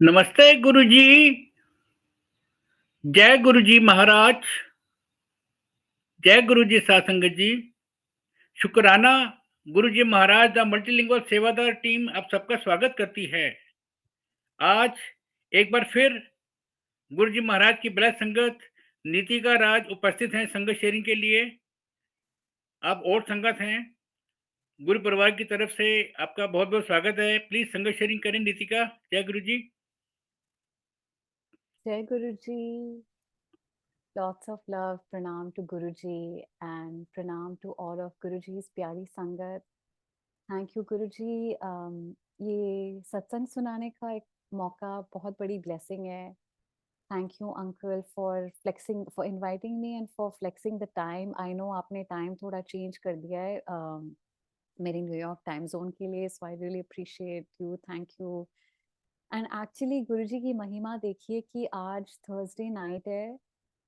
नमस्ते गुरुजी। जय गुरुजी महाराज। जय गुरुजी साथ संगत जी। शुक्राना। गुरुजी महाराज द मल्टीलिंगुअल सेवादार टीम आप सबका स्वागत करती है। आज एक बार फिर गुरुजी महाराज की ब्लैक संगत नीतिका राज उपस्थित हैं संगत शेयरिंग के लिए। आप और संगत हैं, गुरु परिवार की तरफ से आपका बहुत बहुत स्वागत है। प्लीज संगत शेयरिंग करें नीतिका। जय गुरुजी। Jai Guruji, lots of love, pranam to Guruji and pranam to all of Guruji's प्यारी संगत. Thank you Guruji. ये सत्संग सुनाने का एक मौका बहुत बड़ी blessing है. Thank you uncle for inviting me and for flexing the time. I know आपने time थोड़ा change कर दिया है मेरे न्यूयॉर्क टाइम जोन के लिए, so I really appreciate you. Thank you. And actually Guruji की महिमा देखिए कि आज थर्सडे नाइट है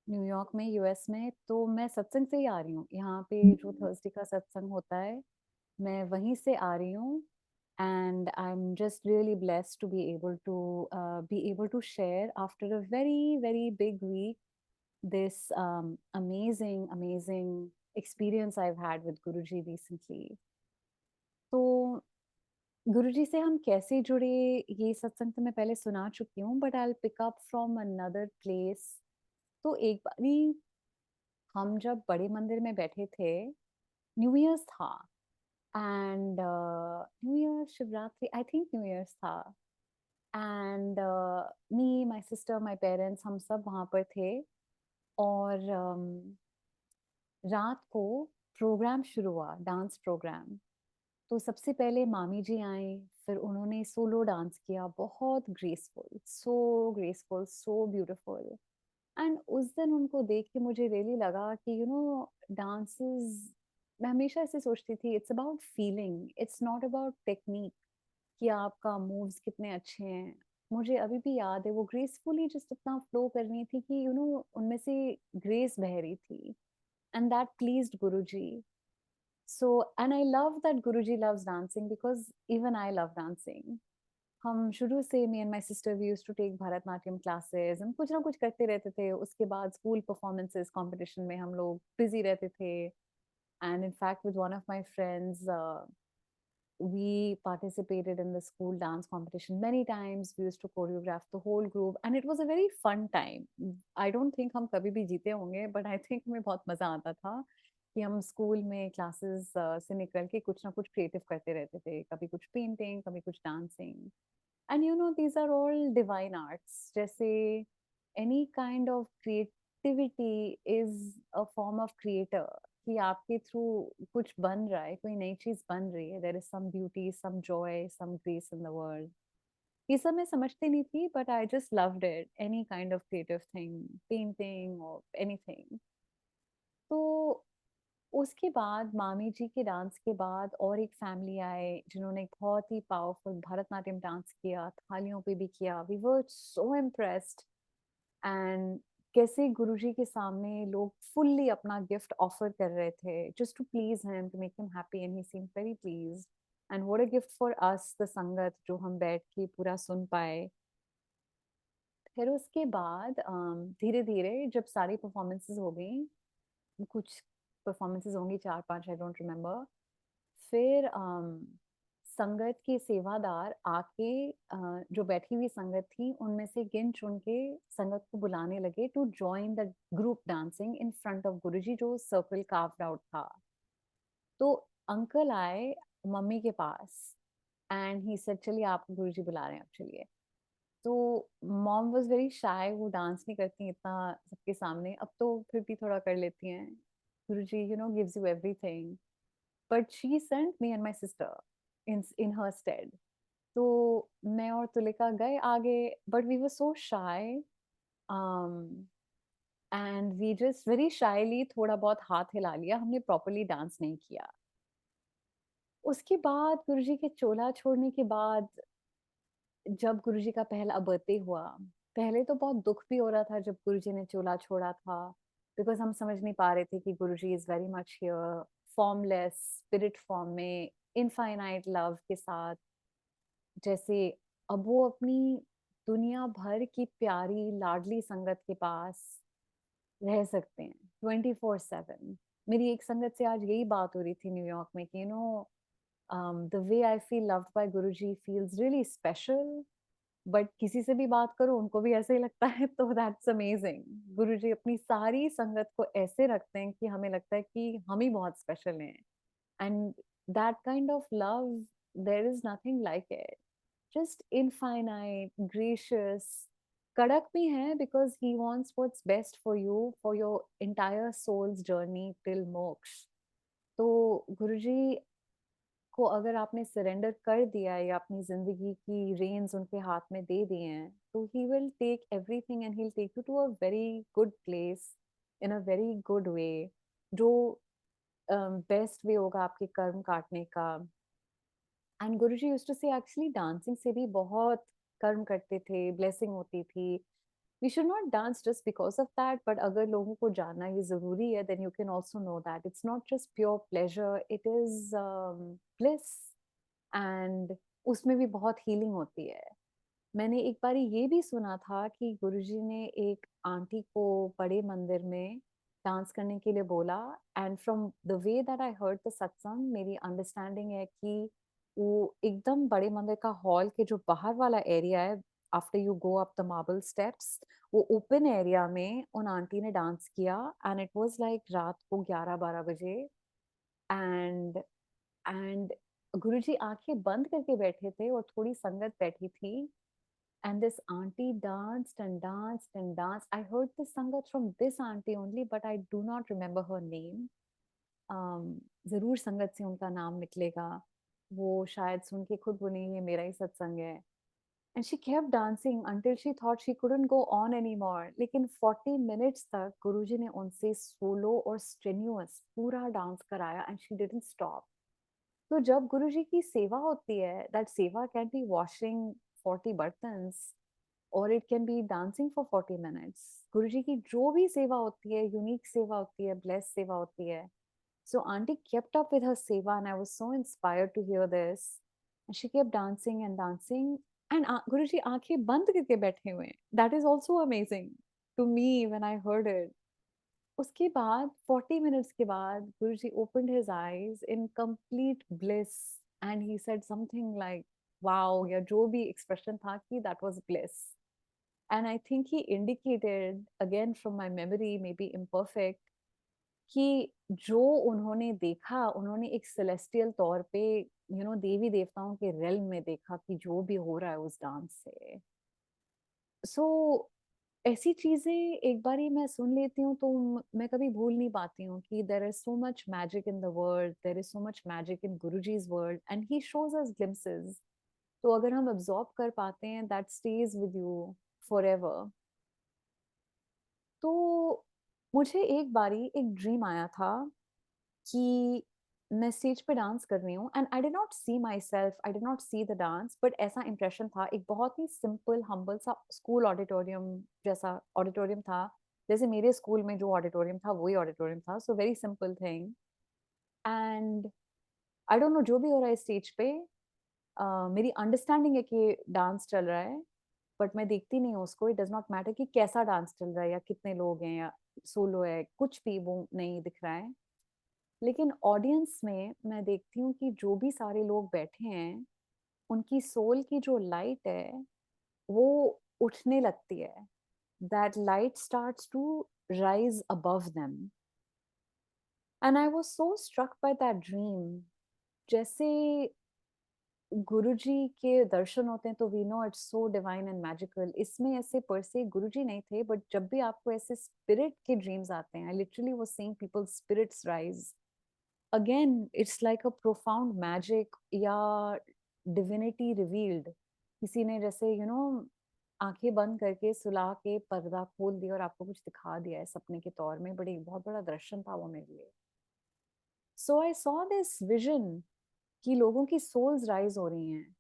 न्यूयॉर्क में, यूएस में, तो मैं सत्संग से ही आ रही हूँ। यहाँ पे जो थर्सडे का सत्संग होता है मैं वहीं से आ रही हूँ and I am just really blessed to be able to share after a very very big week this amazing experience I've had with Guruji recently. तो गुरुजी से हम कैसे जुड़े ये सत्संग तो मैं पहले सुना चुकी हूँ, but I will pick up from another place. तो एक बारी हम जब बड़े मंदिर में बैठे थे, न्यू ईयर्स था and new year Shivratri, I think new year's था. And me, my sister, my parents, हम सब वहाँ पर थे. और रात को प्रोग्राम शुरू हुआ, डांस प्रोग्राम. तो सबसे पहले मामी जी आए, फिर उन्होंने सोलो डांस किया, बहुत ग्रेसफुल, सो ब्यूटीफुल. एंड उस दिन उनको देख के मुझे रियली लगा कि डांसेस, मैं हमेशा ऐसे सोचती थी, it's about feeling, it's not about technique कि आपका मूव्स कितने अच्छे हैं. मुझे अभी भी याद है वो ग्रेसफुली जस्ट इतना फ्लो करनी थी कि उनमें से ग्रेस बह रही थी. And that pleased Guruji. So, and I love that Guruji loves dancing because even I love dancing. हम शुरू से me and my sister we used to take Bharatanatyam classes. हम कुछ ना कुछ करते रहते थे. उसके बाद school performances competition में हम लोग busy रहते थे. And in fact, with one of my friends, we participated in the school dance competition many times. We used to choreograph the whole group, and it was a very fun time. I don't think हम कभी भी जीते होंगे, but I think हमें बहुत मजा आता था कि हम स्कूल में क्लासेस से निकल के कुछ ना कुछ क्रिएटिव करते रहते थे. कभी कुछ पेंटिंग, कभी कुछ dancing. And these are all divine arts. जैसे any kind of creativity is a form of creator. कि आपके थ्रू कुछ बन रहा है, कोई नई चीज बन रही है. There is some beauty, some joy, some grace in the world. ये सब मैं समझती नहीं थी, but I just loved it. Any kind of creative thing, painting और एनीथिंग. तो उसके बाद मामी जी के डांस के बाद और एक फैमिली आए जिन्होंने एक बहुत ही पावरफुल भरतनाट्यम डांस किया, थालियों पे भी किया. We were so impressed. And कैसे गुरुजी के सामने लोग फुल्ली अपना गिफ्ट ऑफर कर रहे थे just to please him, to make him happy, and he seemed very pleased. And what a gift for us the sangat, जो हम बैठ के पूरा सुन पाए. फिर उसके बाद धीरे धीरे जब सारी परफॉर्मेंसेस हो गई, कुछ परफॉर्मेंसेस होंगी, चार पांच, आई डोंट रिमेम्बर. फिर संगत के सेवादार आके जो बैठी हुई संगत थी उनमें से गिन चुन के संगत को बुलाने लगे to join the group dancing in front of Guruji, जो सर्कल कार्व्ड आउट था. तो अंकल आए मम्मी के पास एंड ही सेड चलिए आपको गुरुजी बुला रहे हैं, आप चलिए. तो मॉम वाज वेरी शाय, वो डांस नहीं करती इतना सबके सामने. अब तो फिर भी थोड़ा कर लेती हैं. Guruji gives you everything, but she sent me and my sister in her stead. तो मैं और तुलिका गए आगे, but we were so shy and we just very shyly थोड़ा बहुत हाथ हिला लिया, हमने प्रॉपरली डांस नहीं किया. उसके बाद गुरुजी के चोला छोड़ने के बाद जब गुरुजी का पहला बर्थडे हुआ, पहले तो बहुत दुख भी हो रहा था जब गुरुजी ने चोला छोड़ा था, बिकॉज हम समझ नहीं पा रहे थे कि Guruji is very much here, formless spirit form में, इनफाइनाइट लव के साथ. जैसे अब वो अपनी दुनिया भर की प्यारी लाडली संगत के पास रह सकते हैं 24/7। मेरी एक संगत से आज यही बात हो रही थी न्यूयॉर्क में कि the way I feel loved by Guruji feels really special, but किसी से भी बात करो उनको भी ऐसे ही लगता है, तो दैट्स अमेजिंग। गुरुजी अपनी सारी संगत को ऐसे रखते हैं कि हमें लगता है कि हम ही बहुत स्पेशल हैं। And that kind of love, there is nothing like it. Just infinite, gracious, कड़क भी है because he wants what's best for you, for your entire soul's journey till moksha. तो गुरुजी को अगर आपने सरेंडर कर दिया है या अपनी जिंदगी की रेन्स उनके हाथ में दे दिए हैं, तो he will take everything and he will take you to a very good place in a very good way, जो बेस्ट वे होगा आपके कर्म काटने का। And Guruji used to say actually dancing से भी बहुत कर्म करते थे, ब्लेसिंग होती थी। We should not dance just because of that, but अगर लोगों को जानना ये जरूरी है, then you can also know that it's not just pure pleasure, it is bliss. And उसमें भी बहुत हीलिंग होती है। मैंने एक बारी ये भी सुना था कि गुरुजी ने एक आंटी को बड़े मंदिर में डांस करने के लिए बोला। And from the way that I heard the सत्संग, मेरी अंडरस्टैंडिंग है कि वो एकदम बड़े मंदिर का हॉल के जो बाहर वाला एरिया है, after you go up the marble steps, वो ओपन एरिया में उन आंटी ने डांस किया। एंड इट वाज लाइक रात को 11-12 बजे। एंड एंड गुरुजी आंखें बंद करके बैठे थे और थोड़ी संगत बैठी थी। And this auntie danced and danced and danced. I heard this sangat from this auntie only, but I do not remember her name. जरूर संगत से उनका नाम निकलेगा, वो शायद सुन के खुद बोलेंगे ये मेरा ही सत्संग है। And she kept dancing until she thought she couldn't go on anymore. लेकिन 40 minutes तक गुरुजी ने उनसे सोलो और strenuous पूरा डांस कराया and she didn't stop. तो जब गुरुजी की सेवा होती है, that सेवा can be washing 40 बर्तन्स और it can be dancing for 40 minutes। गुरुजी की जो भी सेवा होती है, यूनिक सेवा होती है, ब्लेस सेवा होती है। सो aunty kept up with her seva and I was so inspired to hear this, and she kept dancing and dancing, and गुरुजी आंखें बंद करके बैठे हुए हैं। That is also amazing to me when I heard it। उसके बाद 40 minutes के बाद गुरुजी opened his eyes in complete bliss and he said something like wow, या जो भी expression था कि that was bliss। And I think he indicated, again from my memory, maybe imperfect, कि जो उन्होंने देखा, उन्होंने एक सेलेस्टियल तौर पे देवी देवताओं के रेल्म में देखा कि जो भी हो रहा है उस डांस से। सो ऐसी चीजें एक बारी मैं सुन लेती हूँ तो मैं कभी भूल नहीं पाती हूँ कि there is so much magic in the world, there is so much magic in Guruji's world and he shows us glimpses. तो अगर हम अब्सॉर्ब कर पाते हैं, that stage with you forever. तो मुझे एक बारी एक ड्रीम आया था कि मैं स्टेज पे डांस कर रही हूँ and I did not see myself, I did not see the dance, but ऐसा इंप्रेशन था, एक बहुत ही सिंपल हम्बल सा स्कूल ऑडिटोरियम जैसा ऑडिटोरियम था, जैसे मेरे स्कूल में जो ऑडिटोरियम था वही ऑडिटोरियम था। So very simple thing. And I don't no जो भी हो रहा है स्टेज पे, मेरी अंडरस्टैंडिंग है कि डांस चल रहा है, बट मैं देखती नहीं हूँ उसको। इट डज नॉट मैटर कि कैसा डांस चल रहा है या कितने लोग हैं या सोलो है, कुछ भी वो नहीं दिख रहा है। लेकिन ऑडियंस में मैं देखती हूँ कि जो भी सारे लोग बैठे हैं, उनकी सोल की जो लाइट है वो उठने लगती है। That light starts to rise above them and I was so struck by that dream. जैसे गुरुजी के दर्शन होते हैं तो we know it's so divine and magical. इसमें ऐसे पर से गुरुजी नहीं थे, बट जब भी आपको ऐसे स्पिरिट के ड्रीम्स आते हैं, I literally was seeing people spirits rise again, it's like a profound magic या डिविनिटी रिवील्ड। किसी ने जैसे आंखें बंद करके सुला के पर्दा खोल दिया और आपको कुछ दिखा दिया है सपने के तौर में। बड़ी बहुत बड़ा दर्शन था वो मेरे लिए। सो आई सॉ दिस विजन कि लोगों की सोल्स राइज हो रही हैं।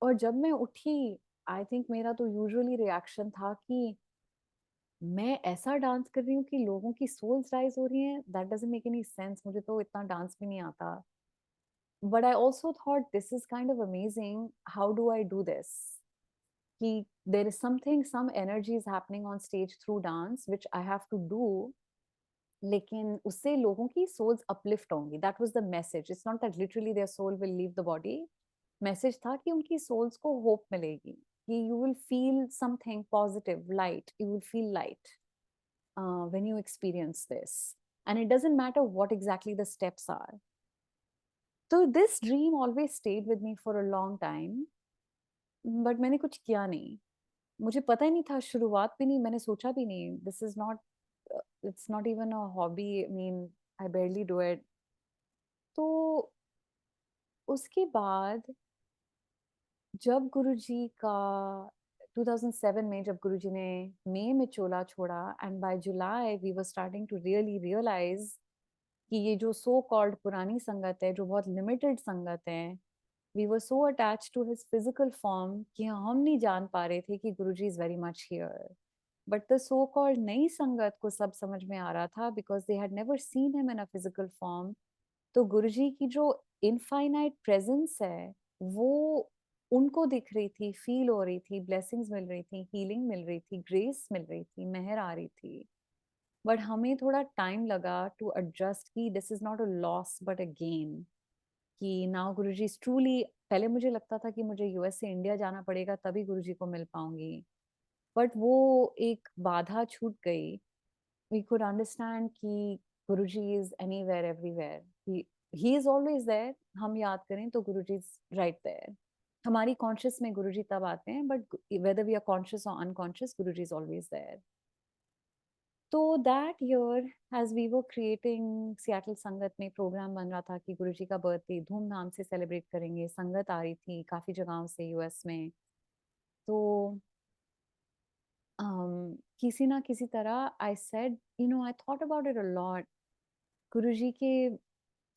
और जब मैं उठी, आई थिंक मेरा तो यूजुअली रिएक्शन था कि मैं ऐसा डांस कर रही हूँ कि लोगों की सोल्स राइज हो रही हैं। That doesn't make any sense, मुझे तो इतना डांस भी नहीं आता। But I also thought this is kind of amazing, how do I do this. कि there is something, some energy is happening on stage through dance which I have to do, लेकिन उससे लोगों की souls uplift होंगी. That was the message. It's not that literally their soul will leave the body. Message था कि उनकी souls को hope मिलेगी, कि you will feel something positive, light. You will feel light when you experience this. And it doesn't matter what exactly the steps are. So this dream always stayed with me for a long time, but मैंने कुछ किया नहीं. मुझे पता ही नहीं था, शुरुआत भी नहीं, मैंने सोचा भी नहीं. This is not, it's not even a hobby. I mean, I barely do it. तो उसके बाद जब गुरुजी का 2007 में जब गुरुजी ने मई में चोला छोड़ा, and by July we were starting to really realize कि ये जो सो कॉल्ड पुरानी संगत है, जो बहुत लिमिटेड संगत है, we were so attached to his physical form कि हम नहीं जान पा रहे थे कि Guruji is very much here. But the so called नई संगत को सब समझ में आ रहा था, because they had never seen him in a physical form. तो गुरुजी की जो इनफाइनाइट प्रेजेंस है वो उनको दिख रही थी, फील हो रही थी, ब्लेसिंग्स मिल रही थी, हीलिंग मिल रही थी, ग्रेस मिल रही थी, मेहर आ रही थी. बट हमें थोड़ा टाइम लगा टू एडजस्ट कि this is not a loss but a gain. कि नाउ गुरुजी इज ट्रूली, पहले मुझे लगता था कि मुझे यूएस से इंडिया जाना पड़ेगा तभी गुरुजी को मिल पाऊंगी, बट वो एक बाधा छूट गई. वी कुड अंडरस्टैंड कि Guruji is anywhere everywhere. He is always there. हम याद करें तो गुरुजी इज राइट देयर. हमारी कॉन्शियस में गुरुजी तब आते हैं, but whether we are conscious और unconscious, Guruji is always there. तो that year as we were creating Seattle संगत में प्रोग्राम बन रहा था कि गुरुजी का बर्थडे धूमधाम से सेलिब्रेट करेंगे. संगत आ रही थी काफी जगहों से यूएस में. तो किसी ना किसी तरह I said, you know, I thought about it a lot. Guruji के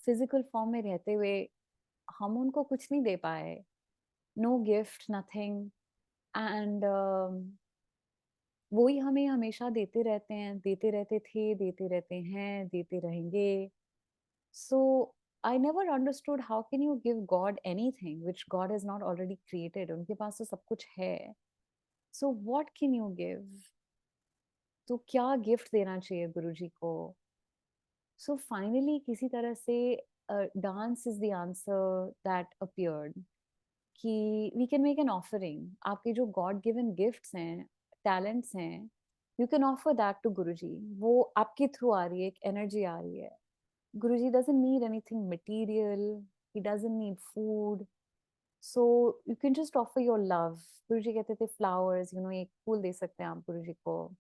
फिजिकल फॉर्म में रहते हुए हम उनको कुछ नहीं दे पाए. No gift, nothing. एंड वही हमें हमेशा देते रहते हैं, देते रहते थे, देते रहते हैं, देते रहेंगे. So I never understood how can you give God anything which God has not already created. उनके पास तो सब कुछ है. So what can you give? तो क्या गिफ्ट देना चाहिए गुरुजी को? सो फाइनली किसी तरह से dance is the answer that appeared. कि we can make an offering. आपके जो गॉड गिवन गिफ्ट्स हैं, टैलेंट्स हैं, you can offer that to Guruji. वो आपके थ्रू आ रही है, एक एनर्जी आ रही है. Guruji doesn't need anything material. He doesn't need food. So you can just offer your love. Guruji कहते थे फ्लावर्स, यू नो, एक फूल दे सकते हैं आप गुरुजी को.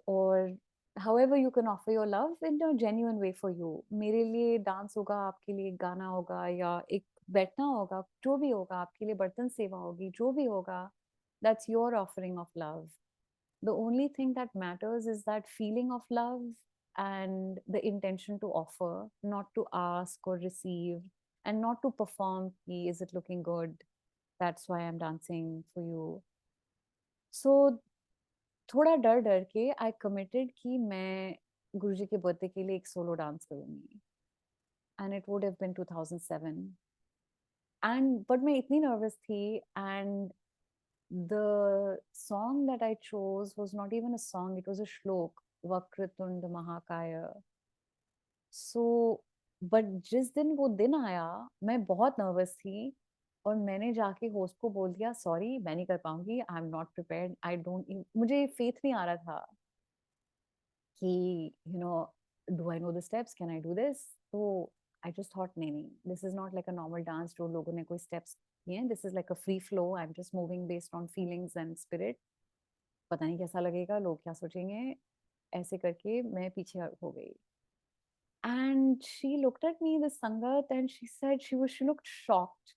और however you can offer your love in a genuine way for you. मेरे लिए डांस होगा, आपके लिए गाना होगा, या एक बैठना होगा, जो भी होगा, आपके लिए बर्तन सेवा होगी, जो भी होगा, that's your offering of love. The only thing that matters is that feeling of love and the intention to offer, not to ask or receive, and not to perform ki, is it looking good, that's why I'm dancing for you. So थोड़ा डर डर के आई committed कि मैं गुरुजी के birthday के लिए एक सोलो डांस करूंगी. And it would have been 2007. And but मैं इतनी नर्वस थी. And the song that I chose was not even a song, it was a shloka, Vakratunda महाकाय. सो बट जिस दिन वो दिन आया, मैं बहुत नर्वस थी. और मैंने जाके होस्ट को बोल दिया, सॉरी मैं नहीं कर पाऊंगी, I am not prepared, I don't, मुझे फेथ नहीं आ रहा था कि you know, do I know the steps, can I do this. तो आई जस्ट थॉट नहीं नहीं, this is not like a normal dance जो लोगों ने कोई स्टेप्स किए हैं. This is like a free flow. I am just moving based on feelings and spirit. पता नहीं कैसा लगेगा, लोग क्या सोचेंगे. ऐसे करके मैं पीछे हो गई. And she looked at me, the Sangat, and she said, she looked shocked.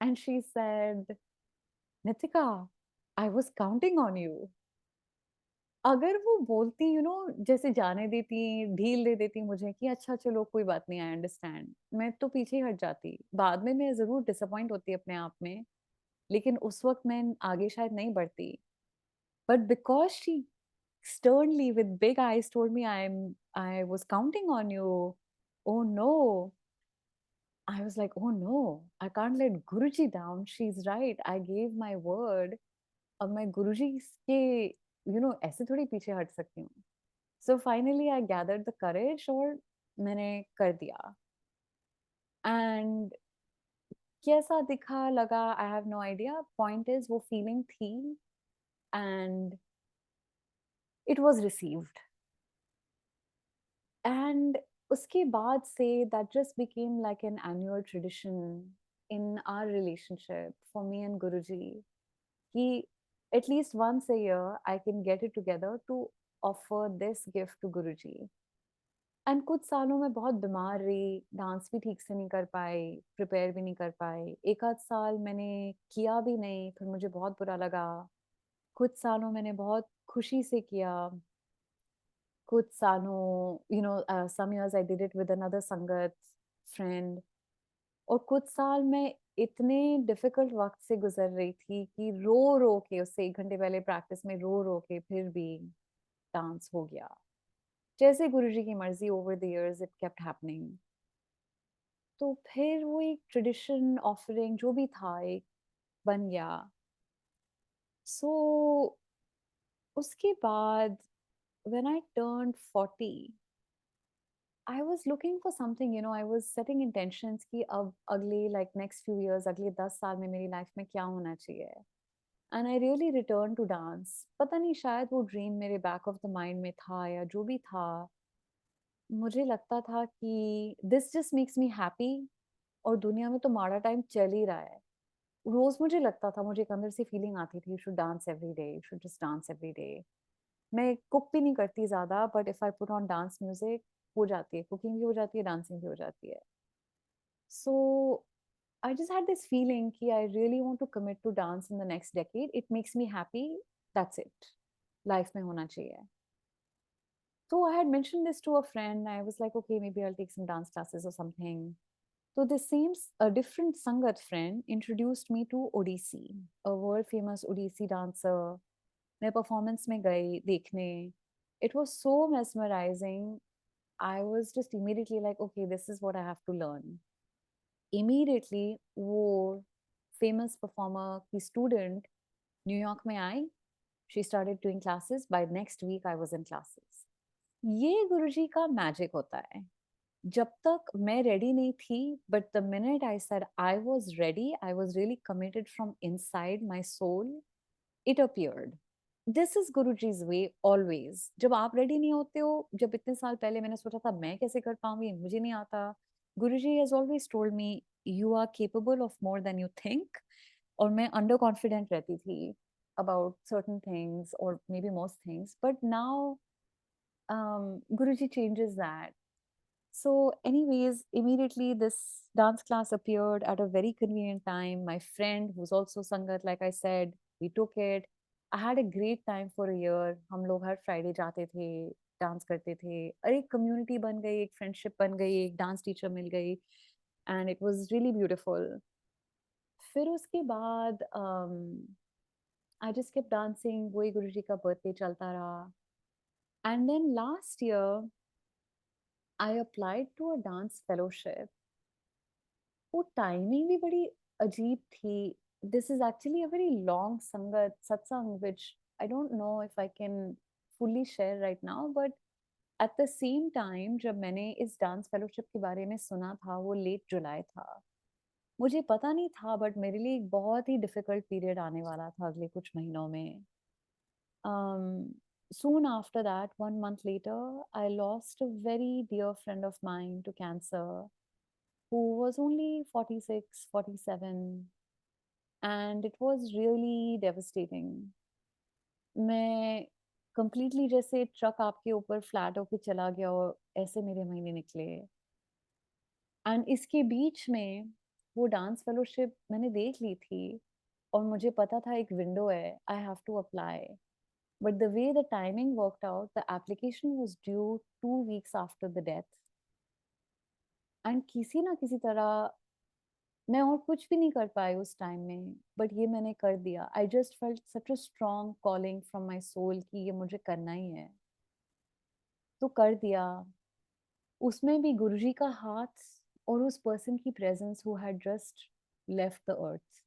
And she said, Nitika, I was counting on you. अगर वो बोलती, यू नो, जैसे जाने देती, ढील दे देती मुझे कि अच्छा चलो कोई बात नहीं, आई अंडरस्टैंड, मैं तो पीछे ही हट जाती. बाद में मैं जरूर डिसअपॉइंट होती अपने आप में, लेकिन उस वक्त मैं आगे शायद नहीं बढ़ती. But because she sternly with big eyes told me I was counting on you. Oh no. I was like, oh no, I can't let Guruji down. She's right. I gave my word. अब मैं गुरुजी के ऐसे थोड़ी पीछे हट सकती हूँ. So finally I gathered the courage और मैंने कर दिया. And कैसा दिखा लगा I have no idea. Point is वो feeling थी and it was received. And उसके बाद से that just became like an annual tradition in our relationship for me and Guruji. कि at least once a year I can get it together to offer this gift to Guruji. And कुछ सालों में बहुत बीमार रही, dance भी ठीक से नहीं कर पाई, प्रिपेयर भी नहीं कर पाई। एक आध साल मैंने किया भी नहीं, फिर मुझे बहुत बुरा लगा। कुछ सालों मैंने बहुत खुशी से किया, कुछ सालों some years I did it with another sangat friend, और कुछ साल मैं इतने डिफिकल्ट वक्त से गुजर रही थी कि रो रो के, उससे 1 घंटे पहले प्रैक्टिस में रो रो के फिर भी डांस हो गया। जैसे गुरुजी की मर्जी, over the years it kept happening. तो फिर वो एक ट्रेडिशन ऑफरिंग जो भी था एक बन गया। सो उसके बाद when I turned 40 I was looking for something, I was setting intentions कि अब अगले नेक्स्ट फ्यू इयर्स, अगले 10 साल में मेरी लाइफ में क्या होना चाहिए। And I really return to dance. पता नहीं, शायद वो ड्रीम मेरे बैक ऑफ द माइंड में था या जो भी था। मुझे लगता था कि this just makes me happy, और दुनिया में तो माड़ा टाइम चल ही रहा है। रोज मुझे लगता था, मुझे एक अंदर से फीलिंग आती थी, you should dance every day, you should just dance every day. मैं कुक भी नहीं करती ज्यादा, but if I put on dance music हो जाती है, कुकिंग भी हो जाती है, डांसिंग भी हो जाती है। So I just had this feeling कि I really want to commit to dance in the next decade, it makes me happy, that's it, life में होना चाहिए। So I had mentioned this to a friend. I was like, okay, maybe I'll take some dance classes or something. So this same, a different Sangat friend introduced me to Odissi, a world famous Odissi dancer. मैं performance में गई देखने. It was so mesmerizing. I was just immediately like, okay, this is what I have to learn. Immediately, वो famous performer की student New York में आई. She started doing classes. By next week, I was in classes. ये गुरुजी का magic होता है। जब तक मैं रेडी नहीं थी, but the minute I said I was ready, I was really committed from inside my soul, it appeared. This is Guruji's way always. जब आप रेडी नहीं होते हो, जब इतने साल पहले मैंने सोचा था मैं कैसे कर पाऊंगी, मुझे नहीं आता, Guruji has always told me you are capable of more than you think. और मैं अंडर कॉन्फिडेंट रहती थी about certain things or maybe most things, but now Guruji changes that. So, anyways, immediately this dance class appeared at a very convenient time. My friend, who's also Sangat, like I said, we took it. I had a great time for a year. हम लोग हर Friday जाते थे, dance करते थे, और एक community बन गई, एक friendship बन गई, एक dance teacher मिल गई, and it was really beautiful. फिर उसके बाद I just kept dancing. वही गुरुजी का birthday चलता रहा. And then last year, I applied to a dance fellowship. वो टाइमिंग भी बड़ी अजीब थी. This is actually a very long संगत सत्संग which I don't know if I can fully share right now, but at the same time जब मैंने इस डांस फेलोशिप के बारे में सुना था, वो लेट जुलाई था। मुझे पता नहीं था, बट मेरे लिए एक बहुत ही डिफिकल्ट पीरियड आने वाला था अगले कुछ महीनों में. Soon after that, 1 month later, I lost a very dear friend of mine to cancer, who was only 46, 47, and it was really devastating. मैं completely जैसे ट्रक आपके ऊपर फ्लैट होके चला गया और ऐसे मेरे महीने निकले. एंड इसके बीच में वो डांस फेलोशिप मैंने देख ली थी, और मुझे पता था एक विंडो है, I have to apply. But the way the timing worked out, the application was due 2 weeks after the death. And किसी ना किसी तरह मैं और कुछ भी नहीं कर पाई उस टाइम में, बट ये मैंने कर दिया. I just felt such a strong calling from my soul कि ये मुझे करना ही है, तो कर दिया. उसमें भी गुरुजी का हाथ और उस पर्सन की presence who had just left the earth.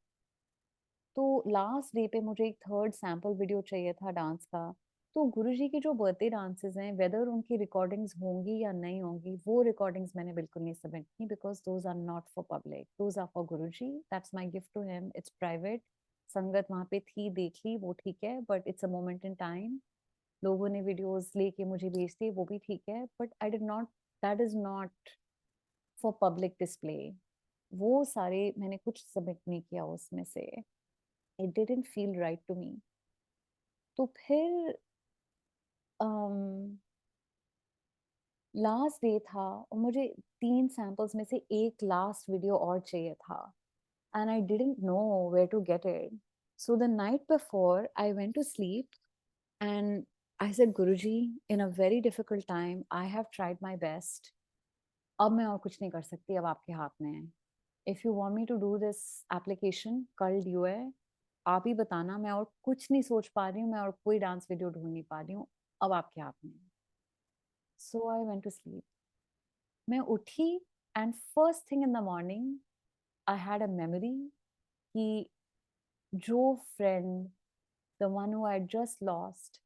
तो लास्ट डे पे मुझे एक थर्ड सैंपल वीडियो चाहिए था डांस का। तो गुरुजी के जो बर्थडे डांसेस हैं, वेदर उनकी रिकॉर्डिंग्स होंगी या नहीं होंगी, वो रिकॉर्डिंग्स मैंने बिल्कुल नहीं सबमिट की, because those are not for public, those are for Guruji. That's my gift to him, it's private. Sangat वहाँ पे थी, देख ली, वो ठीक है, but it's a moment in time. लोगों ने वीडियोस लेके मुझे भेज दिए, वो भी ठीक है, but I did not, that is not for public display. वो सारे मैंने कुछ सबमिट नहीं किया उसमें से। It didn't feel right to me. तो फिर लास्ट डे था और मुझे 3 सैंपल्स में से एक लास्ट वीडियो और चाहिए था, and I didn't know where to get it. So the night before I went to sleep and I said, Guruji, in a very difficult time I have tried my best. अब मैं और कुछ नहीं कर सकती, अब आपके हाथ में है। If you want me to do this application, कल ड्यू है, आप ही बताना, मैं और कुछ नहीं सोच पा रही हूँ, मैं और कोई डांस वीडियो ढूंढ नहीं पा रही हूँ, अब आपके हाथ में। सो आई वेंट टू स्लीप। मैं उठी and first thing in the morning I had a memory कि जो friend, the one who I just lost,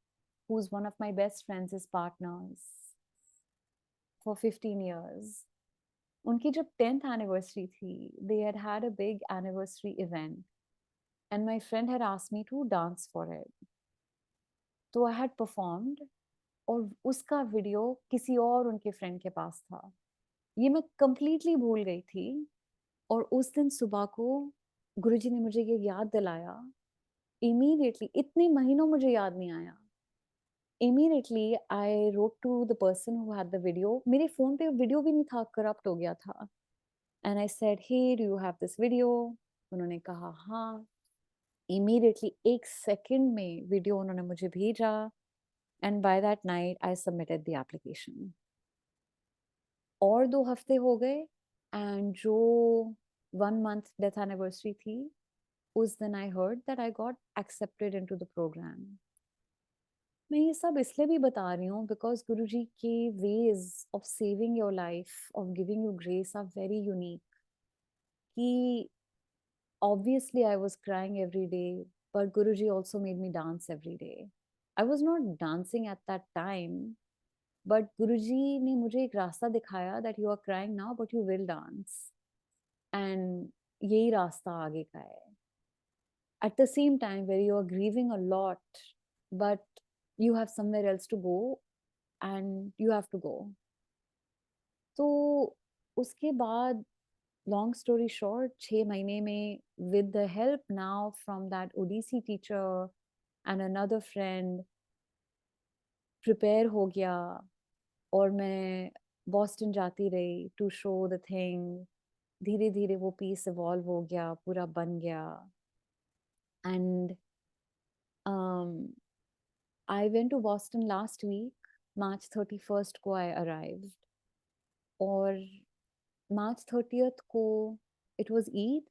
who's one of my best friends, is partners for 15 years. उनकी जब 10th anniversary थी, they had a big anniversary event and my friend had asked me to dance for it. तो I had performed और उसका video किसी और उनके friend के पास था। ये मैं कंप्लीटली भूल गई थी। और उस दिन सुबह को गुरुजी ने मुझे ये याद दिलाया। इमीडिएटली, इतने महीनों मुझे याद नहीं आया। Immediately I wrote to the person who had the video. मेरे फोन पे वीडियो भी नहीं था, करप्ट हो गया था। And I said, hey, do you have this video? उन्होंने कहा हाँ। इमीडिएटली 1 सेकंड में वीडियो उन्होंने मुझे भेजा and by that night I submitted the application. और 2 हफ्ते हो गए एंड जो 1 मंथ डेथ एनिवर्सरी थी, उस दिन I heard that I got accepted into the program. मैं ये सब इसलिए भी बता रही हूँ बिकॉज गुरुजी के ways of saving your life, of giving you grace, are very unique. कि obviously I was crying every day, but Guruji also made me dance every day. I was not dancing at that time, but Guruji ने मुझे एक रास्ता दिखाया that you are crying now, but you will dance. And यही रास्ता आगे का है. At the same time, where you are grieving a lot, but you have somewhere else to go, and you have to go. तो उसके बाद, long story short, 6 महीने में, with the help now from that ODC teacher and another friend, prepare हो गया और मैं Boston जाती रही to show the thing. धीरे धीरे वो पीस इवॉल्व हो गया, पूरा बन गया। and I went to Boston last week. March 31st को I arrived और March 30th को it was Eid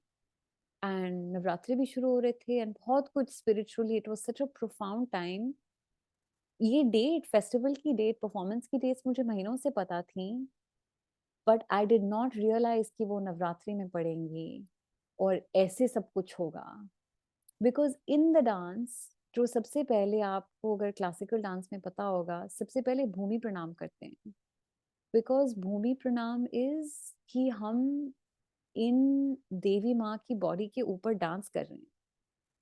and Navratri भी शुरू हो रहे थे एंड बहुत कुछ spiritually, it was such a profound time. ये डेट, फेस्टिवल की डेट, परफॉर्मेंस की डेट्स मुझे महीनों से पता थी, but I did not realise कि वो नवरात्रि में पड़ेंगी और ऐसे सब कुछ होगा। बिकॉज इन द डांस, जो सबसे पहले, आपको अगर क्लासिकल डांस में पता होगा, सबसे पहले भूमि प्रणाम करते हैं। बिकॉज भूमि प्रणाम इज कि हम इन देवी माँ की बॉडी के ऊपर डांस कर रहे हैं।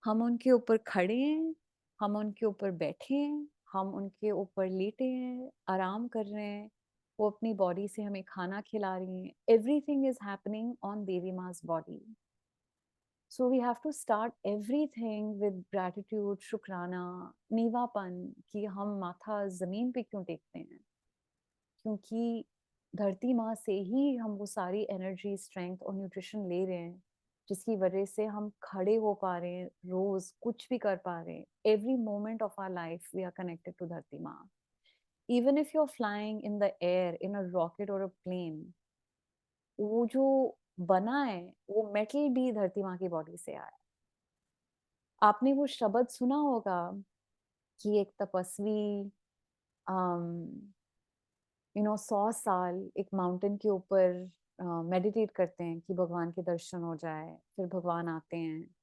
हम उनके ऊपर खड़े हैं, हम उनके ऊपर बैठे हैं, हम उनके ऊपर लेटे हैं, आराम कर रहे हैं, वो अपनी बॉडी से हमें खाना खिला रही हैं। Everything is happening on Devi मास body. So we have to start everything with gratitude, शुक्राना, नीवापन, कि हम माथा जमीन पे क्यों टेकते हैं, क्योंकि धरती माँ से ही हम वो सारी एनर्जी, स्ट्रेंथ और न्यूट्रिशन ले रहे हैं, जिसकी वजह से हम खड़े हो पा रहे हैं, रोज कुछ भी कर पा रहे हैं। Every moment of our life we are connected to Dharti Maa. Even if you are flying in the air in a rocket और अ प्लेन, वो जो बना है वो मेटल भी धरती माँ की बॉडी से आया है। आपने वो शब्द सुना होगा कि एक तपस्वी 100 साल एक माउंटेन के ऊपर मेडिटेट करते हैं कि भगवान के दर्शन हो जाए, फिर भगवान आते हैं,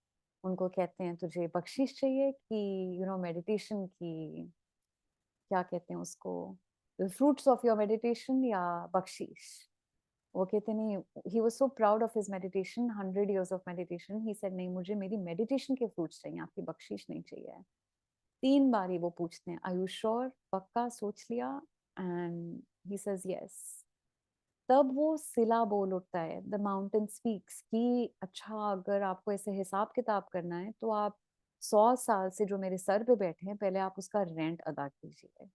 उनको कहते हैं तुझे बख्शीश चाहिए कि मेडिटेशन की, क्या कहते हैं उसको, फ्रूट्स ऑफ योर मेडिटेशन या बख्शीश। वो कहते नहीं, he was so proud of his meditation, 100 years of meditation, he said नहीं, मुझे मेरी मेडिटेशन के फ्रूट्स चाहिए, आपकी बख्शीश नहीं चाहिए। 3 बारी वो पूछते हैं, आर यू श्योर, पक्का सोच लिया? And he says yes. तब वो सिला बोल उठता है, द माउंटेन स्पीक्स, कि अच्छा अगर आपको ऐसे हिसाब किताब करना है तो आप 100 साल से जो मेरे सर पे बैठे हैं, पहले आप उसका रेंट अदा कीजिए।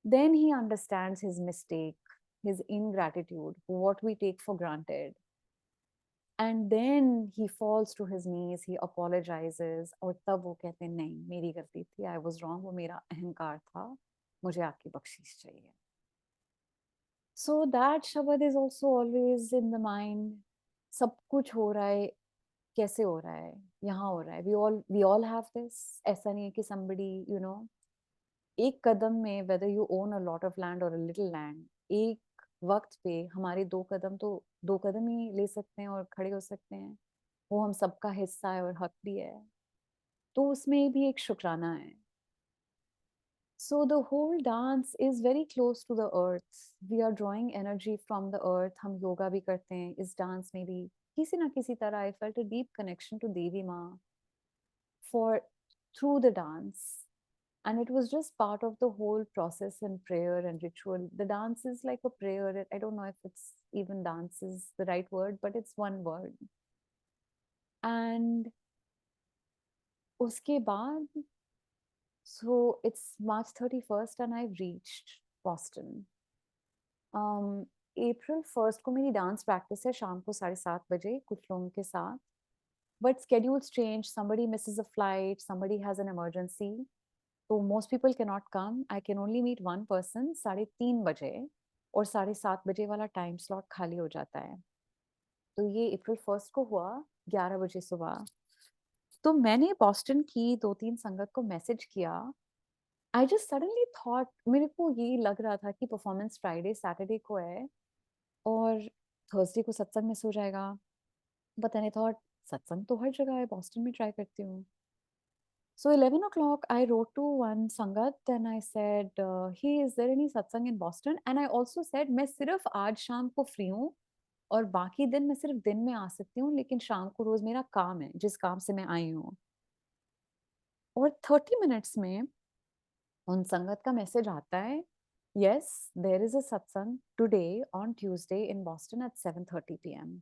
Then he understands his mistake, his ingratitude, what we take for granted. And then he falls to his knees, he apologizes, और तब वो कहते हैं नहीं, मेरी गलती थी, I was wrong, वो मेरा अहंकार था, मुझे आपकी बख्शीश चाहिए। So that शब्द is also always in the mind. सब कुछ हो रहा है, कैसे हो रहा है, यहाँ हो रहा है, we all have this। ऐसा नहीं है कि somebody, एक कदम में, whether you own a lot of land और अ लिटिल लैंड, एक वक्त पे हमारे 2 कदम तो 2 कदम ही ले सकते हैं और खड़े हो सकते हैं, वो हम सबका हिस्सा है और हक भी है, तो उसमें भी एक शुक्राना है। So the whole dance is very close to the earth, we are drawing energy from the earth. हम योगा भी करते हैं, इस डांस में भी किसी ना किसी तरह I felt a deep connection to Devi Maa for through the dance, and it was just part of the whole process and prayer and ritual. The dance is like a prayer. I don't know if it's even dance is the right word, but it's one word. And uske baad, so it's March 31st and I've reached Boston. April 1st को मेरी dance practice है शाम को 7:30 बजे कुछ लोगों के साथ, but schedules change, somebody misses a flight, somebody has an emergency, तो most people can not come, I can only meet one person 3:30 बजे, और 7:30 बजे वाला टाइम स्लॉट खाली हो जाता है। तो ये April 1st को हुआ 11 बजे सुबह। तो मैंने बॉस्टन की 2-3 संगत को मैसेज किया। आई जस्ट सडनली थॉट, मेरे को ये लग रहा था कि परफॉर्मेंस फ्राइडे सैटरडे को है और थर्सडे को सत्संग मिस हो जाएगा, बट मैंने थॉट सत्संग तो हर जगह है, बॉस्टन में ट्राई करती हूँ। So 11 o'clock, I wrote to one Sangat and I said, "Hey, is there any satsang in Boston?" And I also said, मैं सिर्फ आज शाम को फ्री हूँ और बाकी दिन मैं सिर्फ दिन में आ सकती हूँ, लेकिन शाम को रोज मेरा काम है, जिस काम से मैं आई हूँ। और 30 मिनट्स में उन संगत का मैसेज आता है, yes, there is a satsang today on Tuesday in Boston at 7:30 p.m.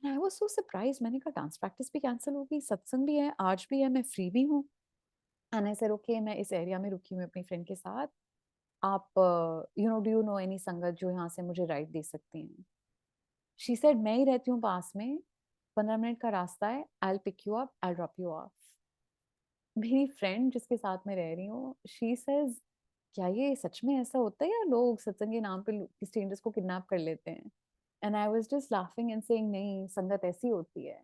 And I was so surprised. मैंने कहा डांस प्रैक्टिस भी कैंसिल हो गई, सत्संग भी है, आज भी है, मैं फ्री भी हूँ। एंड आई सेड ओके, मैं इस एरिया में रुकी हूँ अपनी फ्रेंड के साथ, आप डू यू नो एनी संगत जो यहाँ से मुझे राइड दे सकती हैं? शी सेड मैं ही रहती हूँ पास में, 15 मिनट का रास्ता है, I will pick you up, I drop you off. मेरी फ्रेंड जिसके साथ में रह रही हूँ, शी सेज क्या ये सच में ऐसा होता है या लोग सत्संग के नाम पे स्ट्रेंजर्स को किडनैप कर लेते हैं? And I was just laughing and saying नहीं, संगत ऐसी होती है,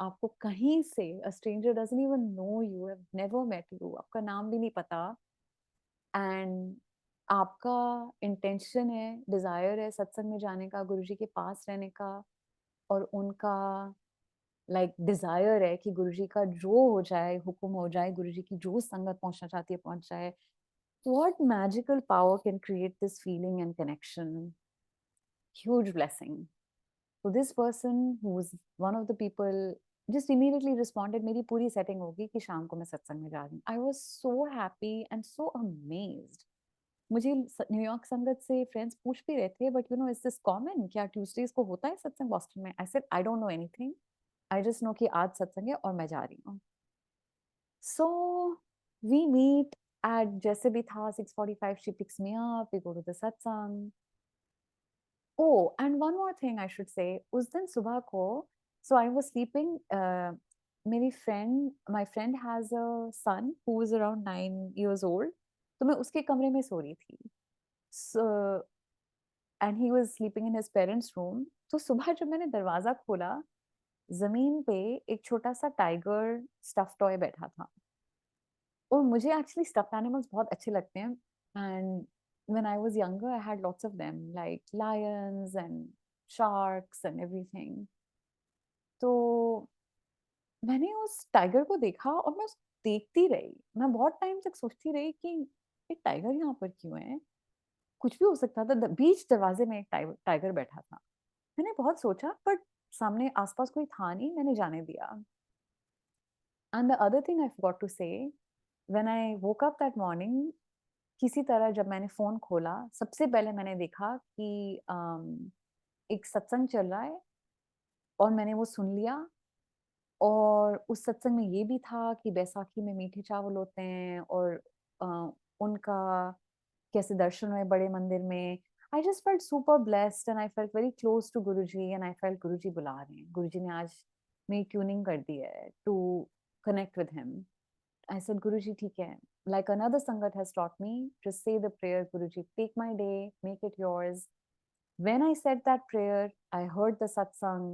आपको कहीं से, a stranger doesn't even know you, have never met you, आपका नाम भी नहीं पता, एंड आपका इंटेंशन है, डिजायर है सत्संग में जाने का, गुरुजी के पास रहने का, और उनका डिजायर है कि गुरुजी का जो हो जाए, हुक्म हो जाए, गुरुजी की जो संगत पहुंचना चाहती है पहुंच जाए। What magical power can create this feeling and connection? Huge blessing. So this person who's one of the people just immediately responded, मेरी पूरी सेटिंग होगी कि शाम को मैं सत्संग में जा रही हूँ। I was so happy and so amazed. मुझे न्यूयॉर्क संगत से फ्रेंड्स पूछ भी रहे थे, बट इज दिस कॉमन, क्या ट्यूसडेज को होता है सत्संग बॉस्टन में? I said I don't know anything, I just know कि आज सत्संग है और मैं जा रही हूँ। सो वी मीट एट, जैसे भी था 6:45, she picks me up, we go to the satsang. Oh, and one more thing I should say, उस दिन सुबह को, so I was sleeping, मेरी friend, my friend has a son who is around 9 years old, तो मैं उसके कमरे में सो रही थी, so and he was sleeping in his parents room। तो सुबह जब मैंने दरवाजा खोला, जमीन पे एक छोटा सा टाइगर स्टफ टॉय बैठा था, और मुझे एक्चुअली स्टफ्ड एनिमल्स बहुत अच्छे लगते हैं, and when I was younger, I had lots of them, like lions and sharks and everything. तो मैंने उस टाइगर को देखा और मैं उसको देखती रही। मैं बहुत टाइम तक सोचती रही कि ये टाइगर यहाँ पर क्यों है? कुछ भी हो सकता था। बीच दरवाजे में एक टाइगर बैठा था। मैंने बहुत सोचा, बट सामने आसपास कोई था नहीं, मैंने जाने दिया। And the other thing I forgot to say, when I woke up that morning, किसी तरह जब मैंने फोन खोला, सबसे पहले मैंने देखा कि एक सत्संग चल रहा है और मैंने वो सुन लिया। और उस सत्संग में ये भी था कि बैसाखी में मीठे चावल होते हैं और उनका कैसे दर्शन हुए बड़े मंदिर में। I just felt super blessed and I felt very close to Guruji, and I felt Guruji बुला रहे हैं, गुरुजी ने आज मेरी ट्यूनिंग कर दी है to connect with him. I said Guruji ठीक है, like another sangat has taught me, just say the prayer, Guruji, take my day, make it yours. When I said that prayer, I heard the satsang,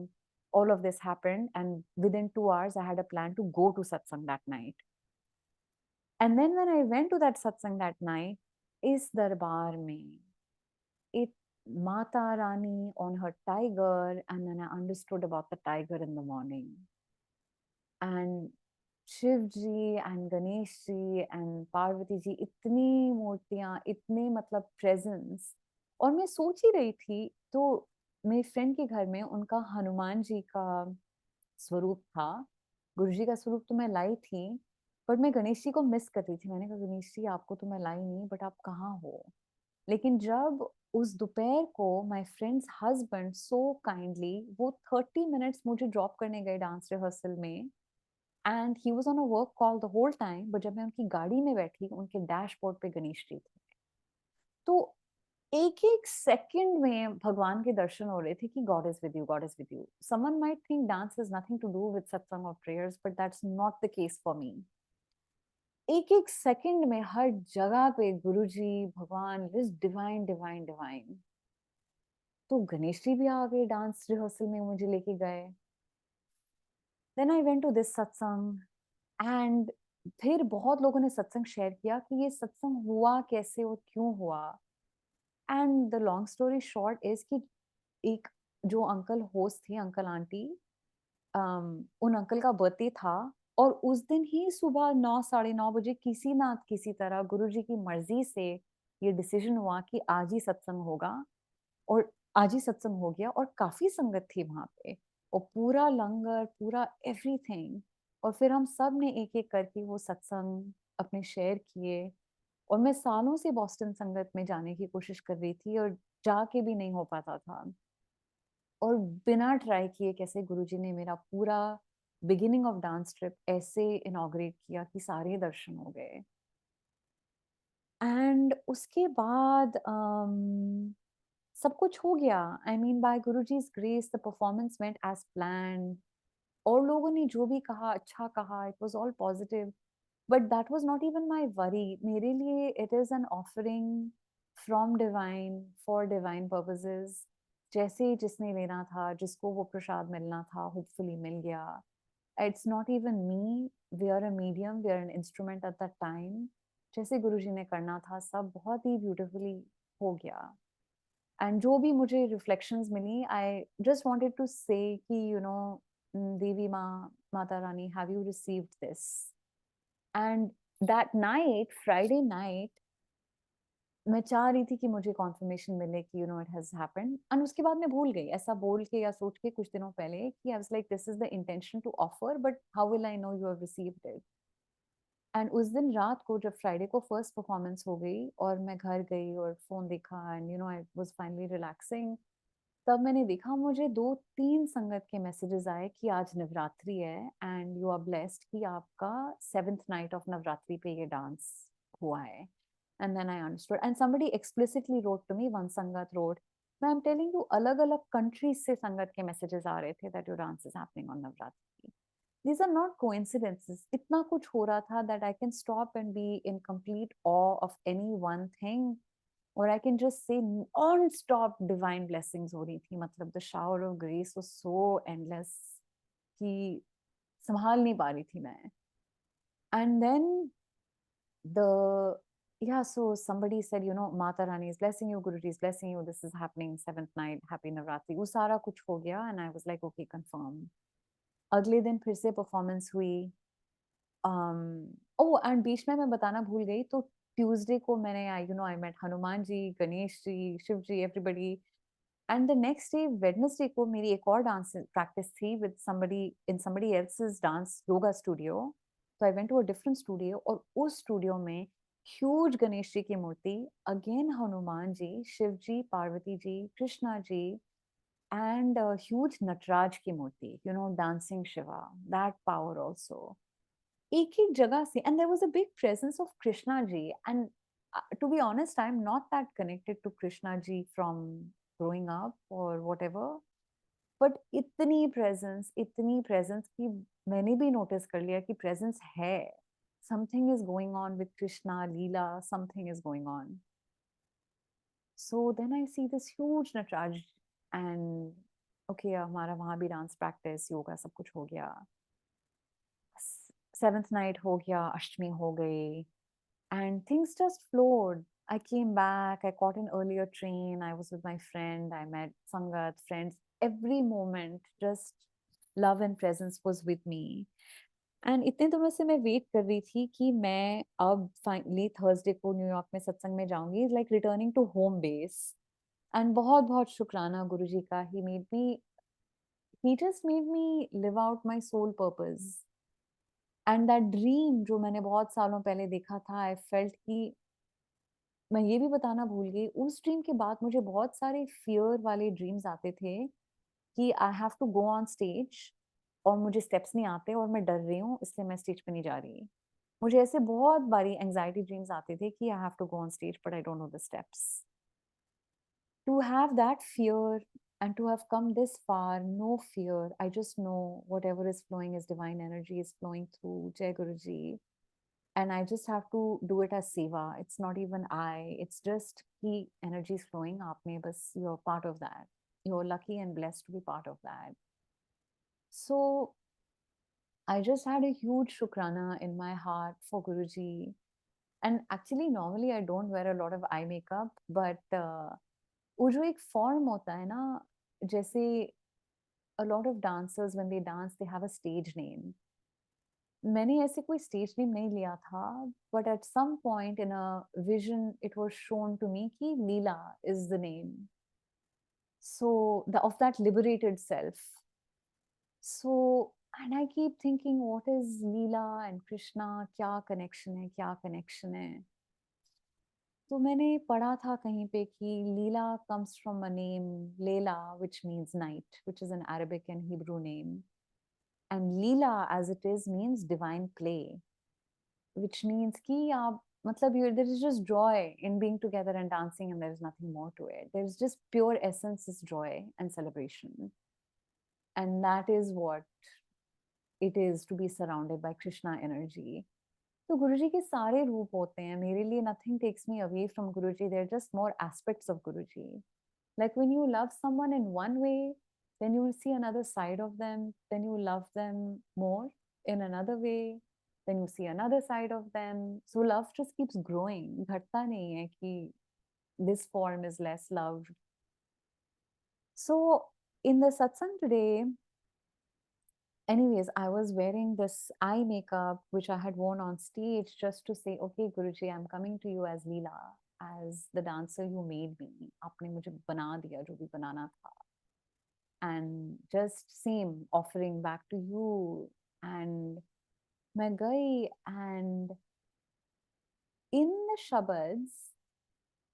all of this happened, and within 2 hours, I had a plan to go to satsang that night. And then when I went to that satsang that night, is darbar mein, it Mata Rani on her tiger, and then I understood about the tiger in the morning. And Shiv ji and Ganesh ji and Parvati ji, इतनी मूर्तियां, इतने मतलब presence. और मैं सोच ही रही थी, तो मेरी फ्रेंड के घर में उनका हनुमान जी का स्वरूप था। गुरु जी का स्वरूप तो मैं लाई थी, पर मैं गणेश जी को मिस कर रही थी। मैंने कहा गणेश जी आपको तो मैं लाई नहीं, बट आप कहाँ हो? लेकिन जब उस दोपहर को my friend's husband so kindly, वो 30 मिनट्स मुझे ड्रॉप करने गए डांस रिहर्सल में, and he was on a work call the whole time, but जब मैं उनकी गाड़ी में बैठी, उनके डैशबोर्ड पे गणेश जी थे। तो एक एक सेकंड में भगवान के दर्शन हो रहे थे कि God is with you, God is with you. Someone might think dance is nothing to do with satsang और prayers, but that's not the case for me. एक एक सेकंड में हर जगह पे गुरुजी, भगवान, इज डिवाइन डिवाइन डिवाइन। तो गणेश जी भी आ गए, डांस रिहर्सल में मुझे लेके गए। Then I went to this satsang, and फिर बहुत लोगों ने सत्संग शेयर किया कि ये सत्संग हुआ कैसे और क्यों हुआ। And the long story short is कि एक जो अंकल होस्ट थे, अंकल आंटी, उन अंकल का बर्थडे था। और उस दिन ही सुबह 9 साढ़े 9 बजे किसी ना किसी तरह गुरुजी की मर्जी से ये डिसीजन हुआ कि आज ही सत्संग होगा। और आज ही सत्संग हो गया, और काफी संगत थी वहां पे, और पूरा लंगर, पूरा एवरीथिंग। और फिर हम सब ने एक एक करके वो सत्संग अपने शेयर किए। और मैं सालों से बॉस्टन संगत में जाने की कोशिश कर रही थी, और जाके भी नहीं हो पाता था। और बिना ट्राई किए कैसे गुरुजी ने मेरा पूरा बिगिनिंग ऑफ डांस ट्रिप ऐसे इनॉग्रेट किया कि सारे दर्शन हो गए। एंड उसके बाद सब कुछ हो गया। I mean by Guruji's grace the performance went as planned. और लोगों ने जो भी कहा अच्छा कहा, it was all positive, but that was not even my worry. मेरे लिए it is an offering from divine for divine purposes. जैसे जिसने लेना था, जिसको वो प्रसाद मिलना था, होपफुली मिल गया। It's not even me, we are a medium, we are an instrument at that time. जैसे गुरुजी ने करना था, सब बहुत ही ब्यूटिफुली हो गया। एंड जो भी मुझे रिफ्लेक्शंस मिली, I just wanted to say कि Devi Maa, Mata Rani, have you received this? And that night, Friday night, मैं चाह रही थी कि मुझे कॉन्फर्मेशन मिले कि इट हैज हैपेंड। एंड उसके बाद मैं भूल गई, ऐसा बोल के या सोच के कुछ दिनों पहले, कि I was like this is the intention to offer, but how will I know you have received it? And उस दिन रात को जब फ्राइडे को फर्स्ट परफॉर्मेंस हो गई और मैं घर गई और फोन देखा, and I was finally relaxing, तब मैंने देखा मुझे 2-3 संगत के मैसेजेस आए कि आज नवरात्रि है एंड यू आर ब्लेस्ड कि आपका 7th नाइट ऑफ नवरात्रि पे ये डांस हुआ है। And then I understood, and somebody explicitly wrote to me, one sangat wrote, मैं एम टेलिंग यू, अलग अलग कंट्रीज से संगत के मैसेजेस आ रहे थे that your dance is happening on Navratri. These are not coincidences. इतना कुछ हो रहा था that I can stop and be in complete awe of any one thing, or I can just say non-stop divine blessings हो रही थी। मतलब the shower of grace was so endless कि संभाल नहीं पा रही थी मैं। And then the yeah, so somebody said, you know, Mata Rani is blessing you, Guruji is blessing you, this is happening, seventh night, happy Navratri. वो सारा कुछ हो गया and I was like, okay, confirm. अगले दिन फिर से performance हुई. ओह एंड बीच में मैं बताना भूल गई, तो ट्यूसडे को मैंने I met Hanuman ji, Ganesh ji, Shiv ji, everybody. And the next day Wednesday को मेरी एक और डांस प्रैक्टिस थी with somebody in somebody else's dance yoga studio. तो I went to a different studio और उस स्टूडियो में ह्यूज गणेश जी की मूर्ति, again Hanuman ji, Shiv ji, Parvati ji, Krishna ji, and a huge Nataraj की मूर्ति, dancing Shiva, that power also. एक एक जगह से, and there was a big presence of Krishna ji. And to be honest, I'm not that connected to Krishna ji from growing up or whatever. But इतनी presence कि मैंने भी notice कर लिया कि presence है. Something is going on with Krishna, Leela, something is going on. So then I see this huge Nataraj and okay, हमारा वहाँ भी डांस प्रैक्टिस, योगा सब कुछ हो गया. सेवेंथ नाइट हो गया, अष्टमी हो गई, and things just flowed. I came back, I caught an earlier train, I was with my friend, I met Sangat, friends, every moment, just love and presence was with me. And इतने दिनों से मैं wait कर रही थी कि मैं अब फाइनली थर्सडे को न्यूयॉर्क में सत्संग में जाऊंगी, like returning to home base. And बहुत बहुत शुक्राना गुरुजी का. He just made me live out my soul purpose. And that dream जो मैंने बहुत सालों पहले देखा था, आई फेल्ट कि मैं ये भी बताना भूल गई, उस ड्रीम के बाद मुझे बहुत सारे फियर वाले ड्रीम्स आते थे कि I have to go on stage और मुझे स्टेप्स नहीं आते और मैं डर रही हूँ, इसलिए मैं स्टेज पे नहीं जा रही. मुझे ऐसे बहुत बारी एंजाइटी ड्रीम्स आते थे कि I have to go on stage but I don't know the steps. To have that fear and to have come this far, no fear. I just know whatever is flowing is divine energy is flowing through Jai Guruji. And I just have to do it as seva. It's not even I. It's just he energy is flowing. Aapne bas, you're part of that. You're lucky and blessed to be part of that. So I just had a huge shukrana in my heart for Guruji. And actually, normally I don't wear a lot of eye makeup, but वो जो एक form होता है ना, जैसे a lot of dancers when they dance they have a stage name. मैंने ऐसे कोई स्टेज नेम नहीं लिया था, but at some point in a vision it was shown to me कि लीला is the name, so of that liberated self. So and I keep thinking what is Leela and Krishna, क्या connection है. तो मैंने पढ़ा था कहीं पे कि लीला comes from a name Leila, which means night, which is an Arabic and Hebrew name. And Leela as it is means divine play, which means कि आप मतलब there is just joy in being together and dancing and there is nothing more to it. There is just pure essence is joy and celebration. And that is what it is to be surrounded by Krishna energy. तो गुरुजी के सारे रूप होते हैं मेरे लिए. nothing takes me away from Guruji. They're just more aspects of Guruji. Like when you love someone in one way, then you will see another side of them, then you love them more in another way, then you see another side of them. So love just keeps growing. घटता नहीं है कि this form is less loved. So in the satsang today, anyways, I was wearing this eye makeup which I had worn on stage just to say, okay, Guruji, I'm coming to you as Leela, as the dancer you made me. आपने मुझे बना दिया जो भी बनाना था. And just same offering back to you. And मैं गई and in the shabads,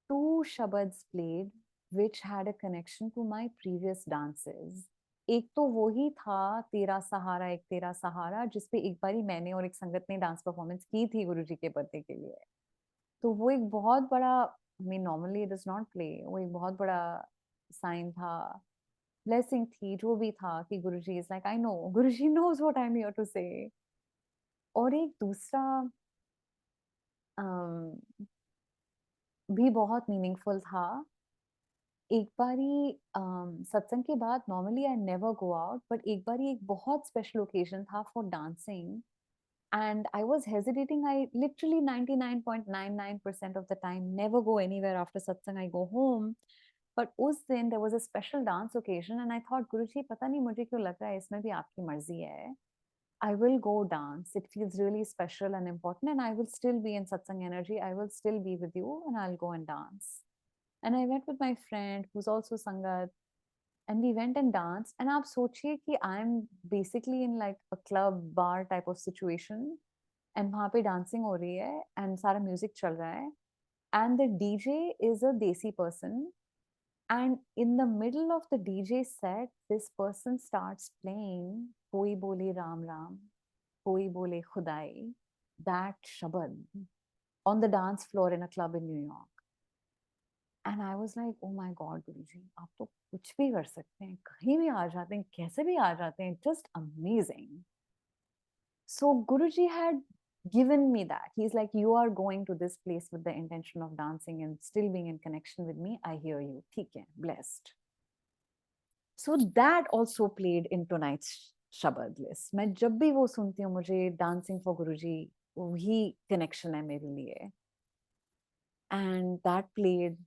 two shabads played which had a connection to my previous dances. एक तो वो ही था तेरा सहारा एक तेरा सहारा, जिसपे एक बारी मैंने और एक संगत ने डांस परफॉर्मेंस की थी गुरुजी के बर्थडे के लिए. तो वो एक बहुत बड़ा, I mean normally it does not play, वो एक बहुत बड़ा साइन था, ब्लेसिंग थी, जो भी था कि Guruji is like I know, Guruji knows what I am here to say. और एक दूसरा भी बहुत मीनिंगफुल था. एक बारी सत्संग के बाद normally I never go out, but एक बारी एक बहुत स्पेशल ओकेजन था for dancing. And I was hesitating. I literally 99.99% of the time never go anywhere after satsang. I go home. But उस दिन there was a special dance occasion and I thought, Guruji, पता नहीं मुझे क्यों लग रहा है इसमें भी आपकी मर्जी है. I will go dance. It feels really special and important, and I will still be in satsang energy. I will still be with you, and I'll go and dance. And I went with my friend who's also sangat, and we went and danced. And आप सोचिए कि I'm basically in like a club bar type of situation, and वहाँ पे dancing हो रही है, and सारा music चल रहा है, and the DJ is a desi person, and in the middle of the DJ set, this person starts playing Koi Bole Ram Ram, Koi Bole Khudai, that shabad on the dance floor in a club in New York. And I was like, oh my God, Guruji, आप तो कुछ भी कर सकते हैं, कहीं भी आ जाते हैं, कैसे भी आ जाते हैं, just amazing. So Guruji had given me that. He's like, you are going to this place with the intention of dancing and still being in connection with me. I hear you. ठीक है, blessed. So that also played in tonight's Shabad list. मैं जब भी वो सुनती हूँ मुझे Dancing for Guruji वही connection है मेरे लिए. And that played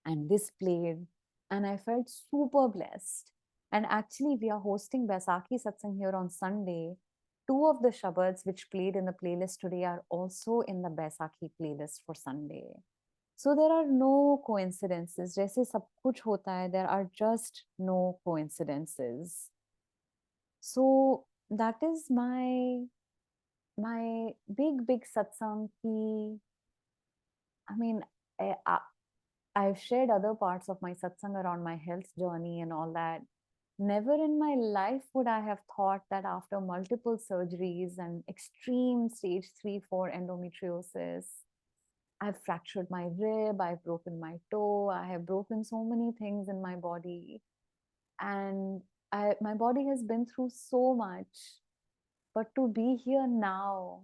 and this played and I felt super blessed. And actually we are hosting Baisakhi Satsang here on Sunday. Two of the Shabads which played in the playlist today are also in the Baisakhi playlist for Sunday. So there are no coincidences. जैसे सब कुछ होता है, there are just no coincidences. So that is my big satsang ki, I mean, I've shared other parts of my satsang around my health journey and all that. Never in my life would I have thought that after multiple surgeries and extreme stage 3, 4 endometriosis, I've fractured my rib, I've broken my toe, I have broken so many things in my body. And my body has been through so much. But to be here now,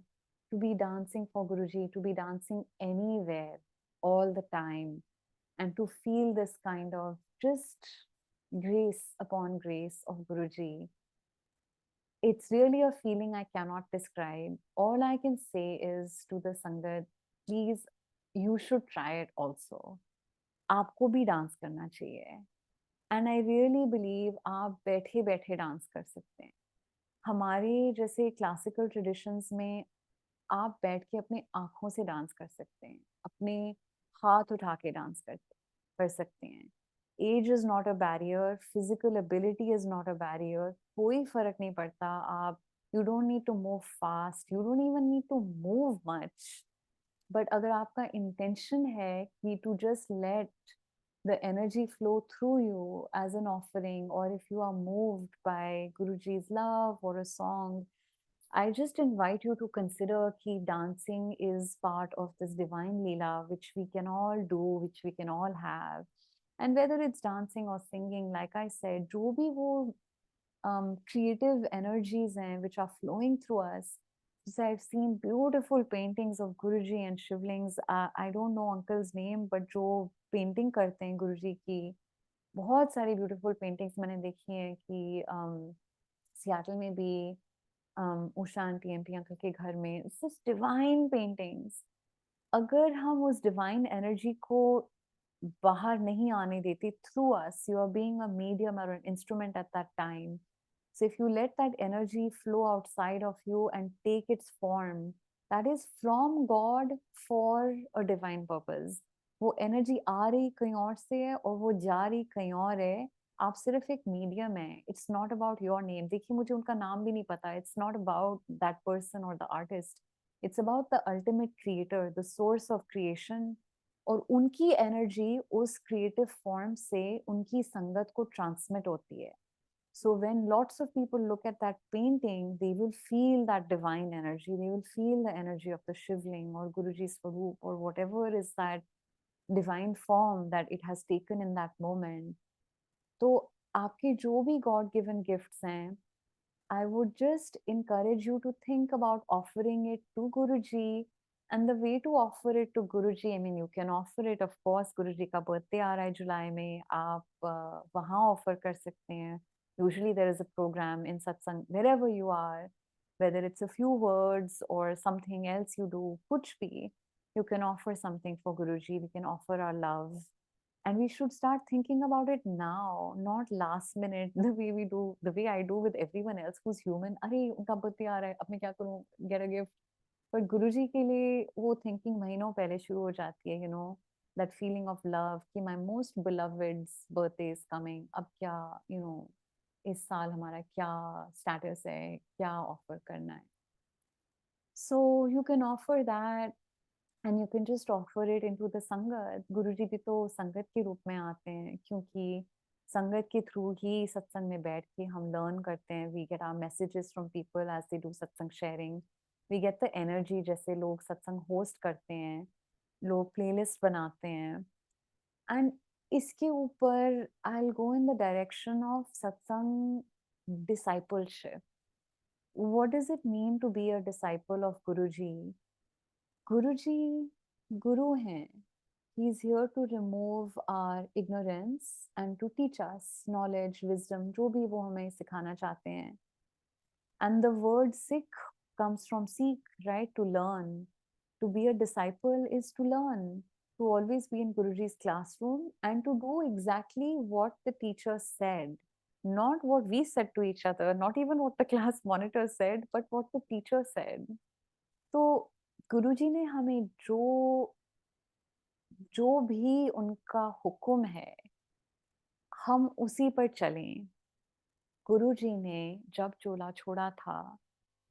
to be dancing for Guruji, to be dancing anywhere all the time, and to feel this kind of just grace upon grace of Guruji, it's really a feeling I cannot describe. All I can say is to the Sangat, please, you should try it also. आपको भी dance करना चाहिए. And I really believe आप बैठे बैठे dance कर सकते हैं. हमारे जैसे क्लासिकल ट्रेडिशंस में आप बैठ के अपने आँखों से डांस कर सकते हैं, अपने हाथ उठा के डांस कर सकते हैं. Age is not a barrier, physical ability is not a barrier, कोई फ़र्क नहीं पड़ता. आप you don't need to move fast, you don't even need to move much. But अगर आपका इंटेंशन है कि to just let the energy flow through you as an offering, or if you are moved by Guruji's love or a song, I just invite you to consider that dancing is part of this divine Leela, which we can all do, which we can all have. And whether it's dancing or singing, like I said, jo bhi wo creative energies hain, which are flowing through us. So I've seen beautiful paintings of Guruji and Shivlings. I don't know uncle's name, but जो painting करते हैं गुरुजी की, बहुत सारी beautiful paintings मैंने देखी हैं कि सियाटल में भी उषा आंटी एमपी अंकल के घर में, it's just divine paintings. अगर हम उस divine energy को बाहर नहीं आने देते through us, you are being a medium or an instrument at that time. So if you let that energy flow outside of you and take its form, that is from God for a divine purpose. वो energy आ रही कहीं और से है और वो जा रही कहीं और है. आप सिर्फ एक मीडियम है. It's not about your name. देखिए मुझे उनका नाम भी नहीं पता. It's not about that person or the artist. It's about the ultimate creator, the source of creation. और उनकी energy उस creative form से उनकी संगत को transmit होती है. So when lots of people look at that painting, they will feel that divine energy. They will feel the energy of the Shivling or Guruji's Swaroop or whatever is that divine form that it has taken in that moment. तो आपके जो भी God given gifts हैं, I would just encourage you to think about offering it to Guruji. And the way to offer it to Guruji, I mean, you can offer it, of course, Guruji का birthday आ रहा है जुलाई में, आप वहाँ offer कर सकते हैं. Usually there is a program in satsang wherever you are. whether it's a few words or something else you do, kuch bhi, you can offer something for Guruji. We can offer our love. And we should start thinking about it now, not last minute, the way we do, the way I do with everyone else who's human. अरे उनका birthday आ रहा है, अब मैं क्या करूं? Get a gift. But गुरुजी के लिए वो thinking महीनों पहले शुरू हो जाती है, that feeling of love कि my most beloved's birthday is coming. अब क्या, इस साल हमारा क्या status है, क्या offer करना है. So you can offer that and you can just offer it into the संगत. गुरुजी भी तो संगत के रूप में आते हैं, क्योंकि संगत के थ्रू ही सत्संग में बैठ के हम लर्न करते हैं. We get our messages from people as they do सत्संग sharing. We get the energy, जैसे लोग सत्संग होस्ट करते हैं, लोग प्लेलिस्ट बनाते हैं. एंड इसके ऊपर I'll go in the direction of सत्संग discipleship. What does it mean to be a disciple of Guruji? Guruji Guru हैं. He is here to remove our ignorance and to teach us knowledge, wisdom, जो भी वो हमें सिखाना चाहते हैं. And the word Sikh comes from seek, right? To learn. To be a disciple is to learn, to always be in Guruji's classroom and to do exactly what the teacher said. Not what we said to each other, not even what the class monitor said, but what the teacher said. तो गुरुजी ने हमें जो भी उनका हुक्म है, हम उसी पर चलें. गुरुजी ने जब चोला छोड़ा था,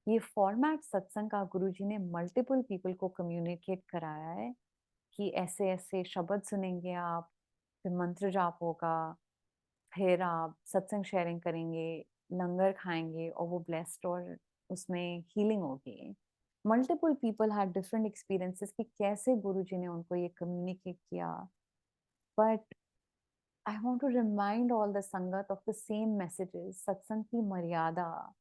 ये फॉर्मेट सत्संग का गुरुजी ने मल्टीपल पीपल को कम्युनिकेट कराया है कि ऐसे ऐसे शब्द सुनेंगे आप, फिर मंत्र जाप होगा, फिर आप सत्संग शेयरिंग करेंगे, लंगर खाएंगे और वो ब्लेस्ड और उसमें हीलिंग होगी. Multiple people had different experiences कि कैसे गुरुजी ने उनको ये कम्युनिकेट किया. But I want to remind all the sangat of the same messages. सत्संग की मर्यादा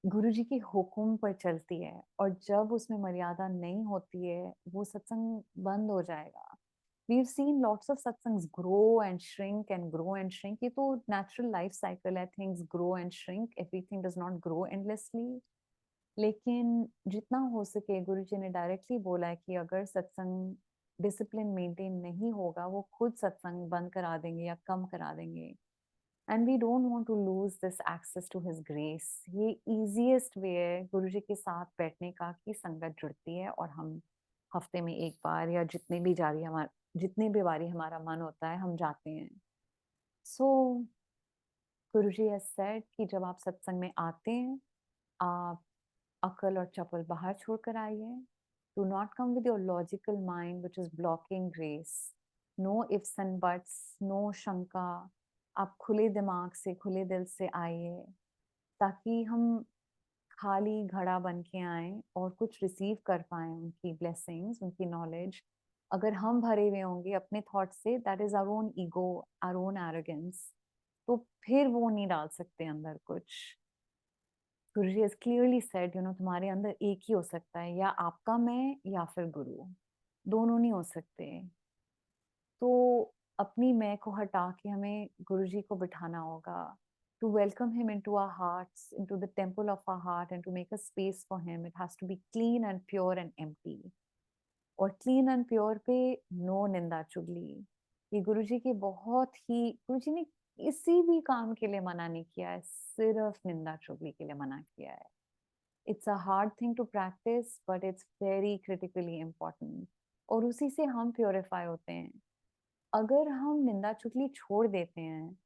गुरुजी के हुक्म पर चलती है, और जब उसमें मर्यादा नहीं होती है, वो सत्संग बंद हो जाएगा. We've seen lots of satsangs grow and shrink and grow and shrink. ये तो natural life cycle है. Things grow and shrink. Everything does not grow endlessly. लेकिन जितना हो सके गुरुजी ने डायरेक्टली बोला है कि अगर सत्संग डिसिप्लिन मेंटेन नहीं होगा, वो खुद सत्संग बंद करा देंगे या कम करा देंगे. And we don't want to lose this access to his grace. ये इजीएस्ट वे है गुरुजी के साथ बैठने का कि संगत जुड़ती है और हम हफ्ते में एक बार या जितनी भी बारी हमारा मन होता है हम जाते हैं. सो गुरुजी हैज सेड कि जब आप सत्संग में आते हैं, आप अकल और चपल बाहर छोड़कर आइए. Do not come with your logical mind which is blocking grace. No ifs and buts, no shanka. आप खुले दिमाग से, खुले दिल से आइए, ताकि हम खाली घड़ा बन के आए और कुछ रिसीव कर पाए उनकी ब्लेसिंग्स, उनकी नॉलेज. अगर हम भरे हुए होंगे अपने थॉट से, that is our own ego, our own arrogance, तो फिर वो नहीं डाल सकते अंदर कुछ. गुरुजी has clearly said, तुम्हारे अंदर एक ही हो सकता है, या आपका मैं या फिर गुरु. दोनों नहीं हो सकते. तो अपनी मैं को हटा के हमें गुरुजी को बिठाना होगा. To welcome him into our hearts, into the temple of our heart, and to make a space for him, it has to be clean and pure and empty. और clean and pure पे no निंदा चुगली. ये गुरुजी के बहुत ही, गुरुजी ने किसी भी काम के लिए मना नहीं किया है, सिर्फ निंदा चुगली के लिए मना किया है. It's a hard thing to practice, but it's very critically important. और उसी से हम प्योरीफाई होते हैं. अगर हम निंदा चुगली छोड़ देते हैं,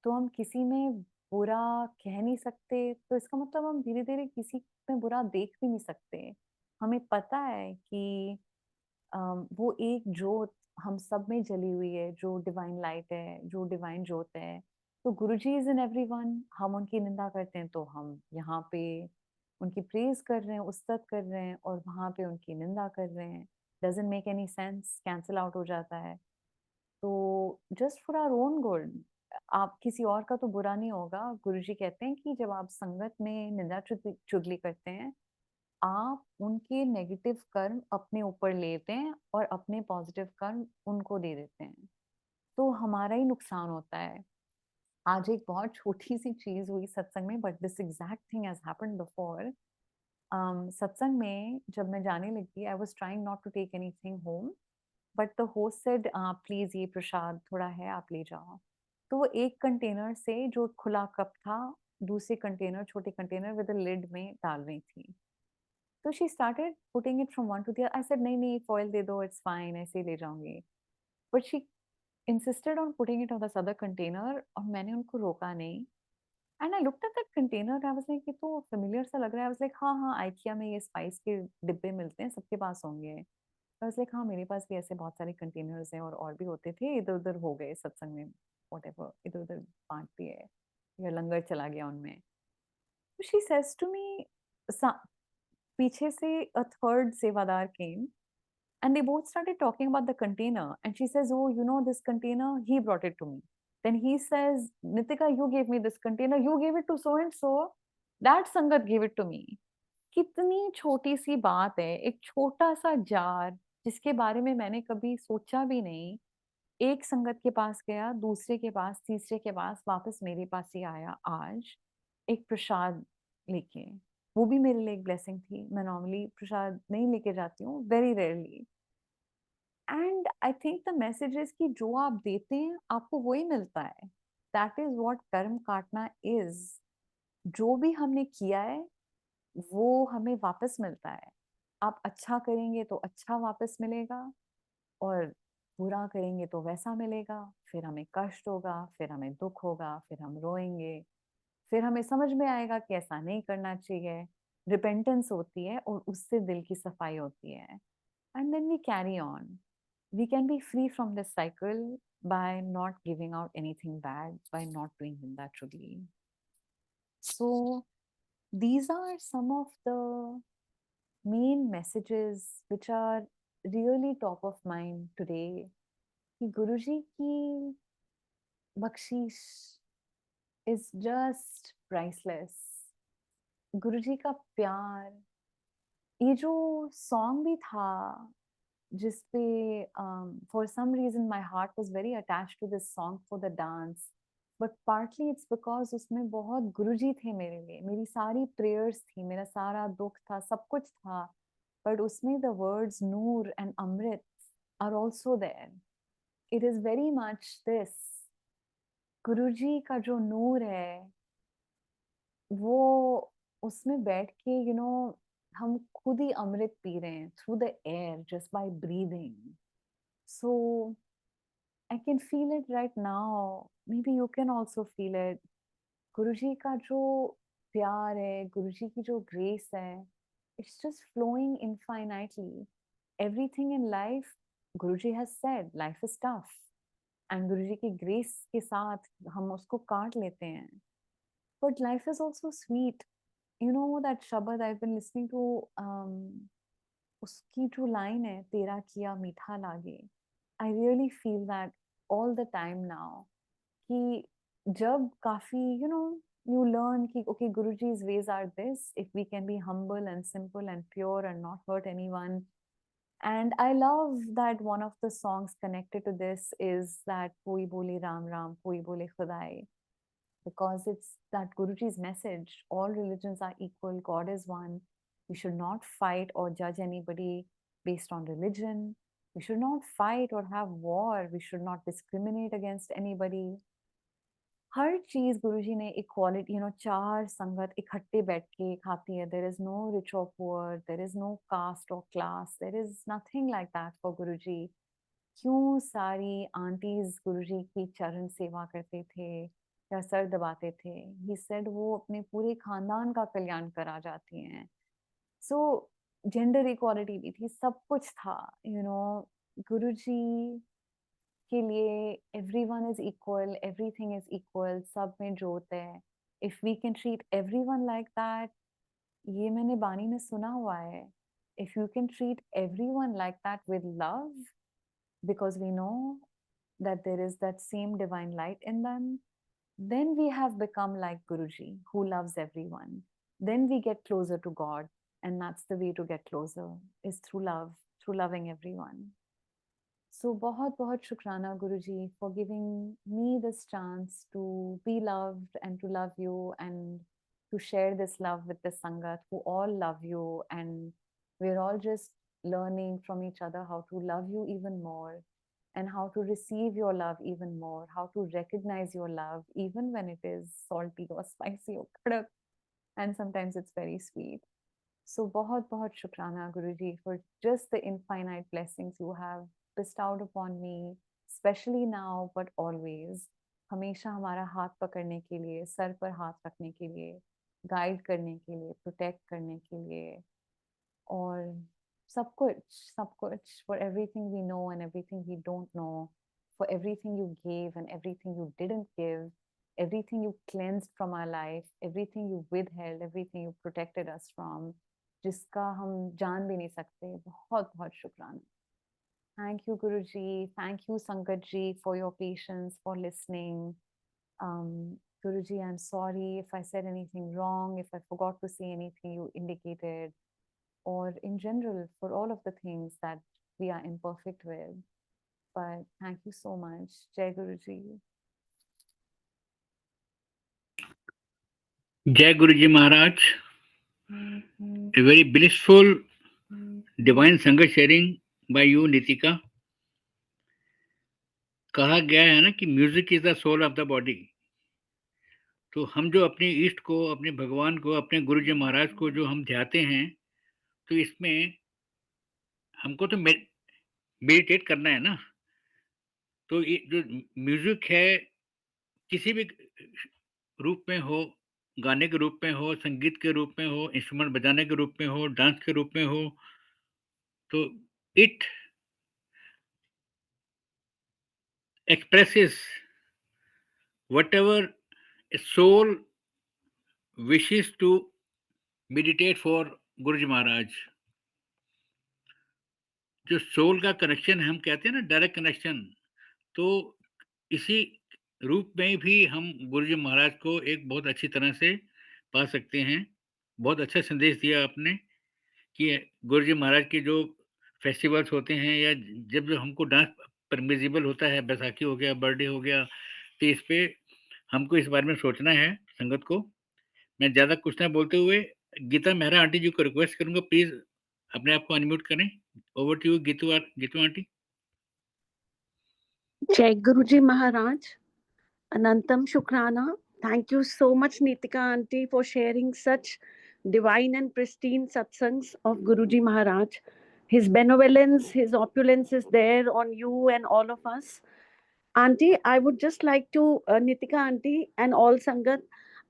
तो हम किसी में बुरा कह नहीं सकते, तो इसका मतलब हम धीरे धीरे किसी में बुरा देख भी नहीं सकते. हमें पता है कि वो एक जोत हम सब में जली हुई है, जो डिवाइन लाइट है, जो डिवाइन जोत है. तो गुरुजी इज इन एवरीवन. हम उनकी निंदा करते हैं तो हम यहाँ पे उनकी प्रेज कर रहे हैं, उस्तत कर रहे हैं, और वहां पे उनकी निंदा कर रहे हैं. Doesn't make any sense, cancel out हो जाता है. तो just for our own good, आप किसी और का तो बुरा नहीं होगा. गुरुजी कहते हैं कि जब आप संगत में निंदा चुगली करते हैं, आप उनके नेगेटिव कर्म अपने ऊपर लेते हैं और अपने पॉजिटिव कर्म उनको दे देते हैं. तो हमारा ही नुकसान होता है. आज एक बहुत छोटी सी चीज हुई सत्संग में, but this exact thing has happened before. सत्संग में जब मैं जाने लगी, I was trying not to take anything home, but the host said please ये प्रसाद थोड़ा है, आप ले जाओ। तो वो एक कंटेनर से जो खुला कप था, दूसरे कंटेनर, छोटे कंटेनर विद अ लिड में डाल रही थी। तो she started putting it from one two the other. I said नहीं, नहीं फॉइल दे दो, इट्स फाइन, ऐसे ही ले जाऊँगी। But she insisted on putting it on this other container और मैंने उनको रोका नहीं। And I looked at that container, I was like ये तो फ़ैमिलियर सा लग रहा है। आई वाज़ लाइक हाँ, हाँ, IKEA में ये स्पाइस के डिब्बे मिलते हैं, सबके पास होंगे। आई वाज़ लाइक हाँ, मेरे पास भी ऐसे बहुत सारे कंटेनर्स हैं और भी होते थे, इधर-उधर हो गए सत्संग में, व्हाटएवर इधर-उधर बाँट दिए या लंगर चला गया उनमें। तो शी सेज़ टू मी, सा पीछे से a third सेवादार came and they both started talking about the container and she says, oh, you know this container, he brought it to me. Then he says, Nitika, you gave me this container, you gave it to so and so, that sangat gave it to me. कितनी छोटी सी बात है, एक छोटा सा jar जिसके बारे में मैंने कभी सोचा भी नहीं, एक संगत के पास गया, दूसरे के पास, तीसरे के पास, वापस मेरे पास ही आया आज, एक प्रसाद लेके। वो भी मेरे लिए एक ब्लेसिंग थी। मैं नॉर्मली प्रसाद नहीं लेके जाती हूँ, very rarely. And I think the message is कि जो आप देते हैं, आपको वही मिलता है। दैट इज़ व्हाट कर्म काटना इज़। जो भी हमने किया है, वो हमें वापस मिलता है। आप अच्छा करेंगे तो अच्छा वापस मिलेगा और बुरा करेंगे तो वैसा मिलेगा। फिर हमें कष्ट होगा, फिर हमें दुःख होगा, फिर हम रोएँगे, फिर हमें समझ में आएगा कि ऐसा नहीं करना चाहिए। रिपेंटेंस होती है और उससे दिल की सफाई होती है। And then we carry on. We can be free from this cycle by not giving out anything bad, by not doing naturally. So these are some of the main messages which are really top of mind today. कि गुरुजी की बख्शीश is just priceless. गुरुजी का प्यार, ये जो song भी था जिसपे for some reason my heart was very attached to this song for the dance, but partly it's because उसमें बहुत गुरुजी थे मेरे लिए, मेरी सारी prayers थी, मेरा सारा दुख था, सब कुछ था, but उसमें the words Noor and Amrit are also there. It is very much this, गुरुजी का जो नूर है, वो उसमें बैठ के हम खुद ही अमृत पी रहे हैं through the air just by breathing. So I can feel it right now. Maybe you can also feel it. गुरुजी का जो प्यार है, गुरुजी की जो ग्रेस है, it's just flowing infinitely. Everything in life, Guruji has said, life is tough. And गुरुजी की grace के साथ हम उसको काट लेते हैं. But life is also sweet. You know that शब्द I've been listening to, उसकी जो लाइन है, तेरा किया मीठा लागे. I really feel that all the time now. कि जब काफ़ी you learn कि okay, Guruji's ways are this, if we can be humble and simple and pure and not hurt anyone. And I love that one of the songs connected to this is that Koi Bole Ram Ram, Koi Bole Khudai, because it's that Guruji's message. All religions are equal, God is one. We should not fight or judge anybody based on religion. We should not fight or have war. We should not discriminate against anybody. हर चीज़ गुरुजी ने equality, 4 संगत इकट्ठे बैठ के खाती है। There is no rich और poor, there is no caste और class, there is nothing like that for Guruji. क्यों सारी आंटीज़ गुरुजी की चरण सेवा करते थे या सर दबाते थे? ही सेड वो अपने पूरे खानदान का कल्याण करा जाती हैं। सो जेंडर इक्वालिटी भी थी, सब कुछ था। गुरुजी के लिए everyone is equal, everything is equal, सब में जोत है। If we can treat everyone like that, ये मैंने बानी में सुना हुआ है। If you can treat everyone like that with love, because we know that there is that same divine light in them, then we have become like Guruji, who loves everyone. Then we get closer to God, and that's the way to get closer, is through love, through loving everyone. So बहुत बहुत शुक्राना गुरुजी for giving me this chance to be loved and to love you and to share this love with the Sangat who all love you, and we're all just learning from each other how to love you even more and how to receive your love even more, how to recognize your love even when it is salty or spicy or kadak, and sometimes it's very sweet. So बहुत बहुत शुक्राना Guruji for just the infinite blessings you have bestowed upon me, especially now but always. हमेशा हमारा हाथ पकड़ने के लिए, sir पर हाथ रखने के लिए, गाइड करने के लिए, प्रोटेक्ट करने के लिए, और सब कुछ for everything we know and everything we don't know, for everything you gave and everything you didn't give, everything you cleansed from our life, everything you withheld, everything you protected us from, जिसका हम जान भी नहीं सकते. बहुत बहुत शुक्राना. Thank you, Guruji. Thank you, Sangat ji, for your patience, for listening. Guruji, I'm sorry if I said anything wrong, if I forgot to say anything you indicated, or in general, for all of the things that we are imperfect with. But thank you so much. Jai Guruji. Jai Guruji Maharaj. A very blissful divine Sangat sharing by you, Nitika. कहा गया है ना कि music is the soul of the body. तो हम जो अपने ईष्ट को, अपने भगवान को, अपने गुरुजी महाराज को जो हम ध्याते हैं, तो इसमें हमको तो मेडिटेट करना है ना. तो ये जो म्यूजिक है, किसी भी रूप में हो, गाने के रूप में हो, संगीत के रूप में हो, इंस्ट्रूमेंट बजाने के रूप में हो, डांस के रूप में हो, तो it expresses whatever a soul wishes to meditate for Guruji Maharaj. जो सोल का कनेक्शन हम कहते हैं ना, डायरेक्ट कनेक्शन, तो इसी रूप में भी हम गुरुजी महाराज को एक बहुत अच्छी तरह से पा सकते हैं. बहुत अच्छा संदेश दिया आपने कि गुरुजी महाराज के जो फेस्टिवल्स होते हैं या जब हमको डांस परमिजिबल होता है, बैसाखी हो गया, बर्थडे हो गया, तो इस पे हमको इस बारे में सोचना है संगत को. मैं ज़्यादा कुछ ना बोलते हुए गीता मेहरा आंटी जी को रिक्वेस्ट करूंगा, प्लीज अपने आप को अनम्यूट करें. Over to you Geetu aunty. Jai Guruji Maharaj, Anantam Shukrana. Thank you so much, Nitika Aunty, for sharing such divine and pristine satsangs of Guruji Maharaj. His benevolence, his opulence is there on you and all of us. Aunty, I would just like to, Nitika Aunty and all Sangat,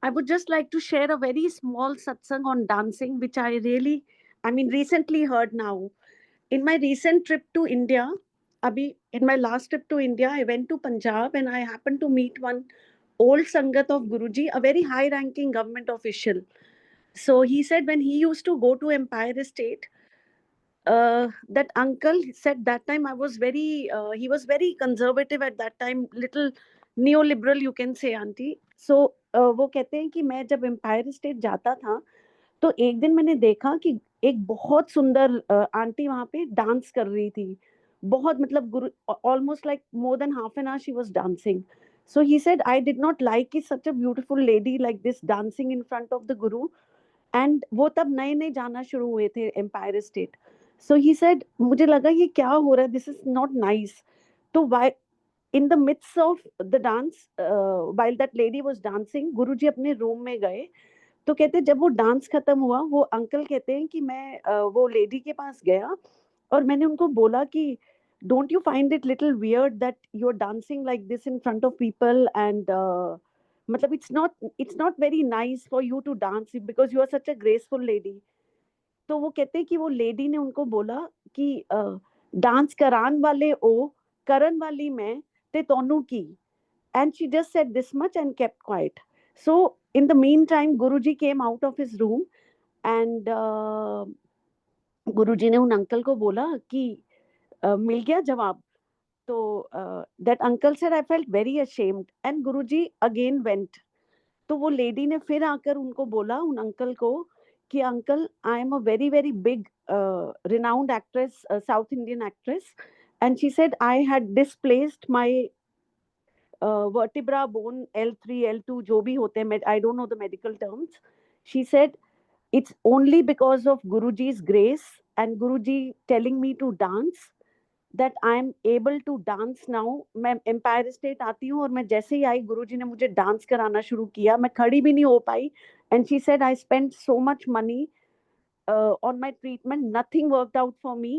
I would just like to share a very small satsang on dancing, which I recently heard now. In my recent trip to India, in my last trip to India, I went to Punjab and I happened to meet one old Sangat of Guruji, a very high ranking government official. So he said when he used to go to Empire State, that uncle said that time he was very conservative at that time, little neoliberal you can say, auntie. So वो कहते हैं कि मैं जब empire state जाता था तो एक दिन मैंने देखा कि एक बहुत सुंदर आंटी वहां पे डांस कर रही थी. बहुत मतलब गुरु almost like more than half an hour she was dancing. So he said I did not like it, such a beautiful lady like this dancing in front of the guru. And वो तब नए नए जाना शुरू हुए थे Empire State. So he said मुझे लगा ये क्या हो रहा है, this is not nice. तो why in the midst of the dance, while that lady was dancing, गुरुजी अपने रूम में गए. तो कहते जब वो डांस खत्म हुआ, वो अंकल कहते हैं कि मैं वो लेडी के पास गया और मैंने उनको बोला कि don't you find it little weird that you are dancing like this in front of people and मतलब it's not very nice for you to dance because you are such a graceful lady. तो वो कहते हैं कि वो lady ने उनको बोला कि डांस करान वाले ओ करन वाली मैं ते तोनू की. And she just said this much and kept quiet. So in the meantime, Guruji came out of his room and Guruji ने उन अंकल को बोला कि मिल गया जवाब. तो that uncle said I felt very ashamed and Guruji again went. तो वो लेडी ने फिर आकर उनको बोला, उन अंकल को, कि uncle I am a very very big renowned actress, South Indian actress, and she said I had displaced my vertebra bone L3 L2 जो भी होते हैं, I don't know the medical terms. She said, it's only because of Guruji's grace and Guruji telling me to dance that I am able to dance now. मैं empire state आती हूँ और मैं जैसे ही आई गुरुजी ने मुझे डांस कराना शुरू किया, मैं खड़ी भी नहीं हो पाई. And she said I spent so much money on my treatment, nothing worked out for me.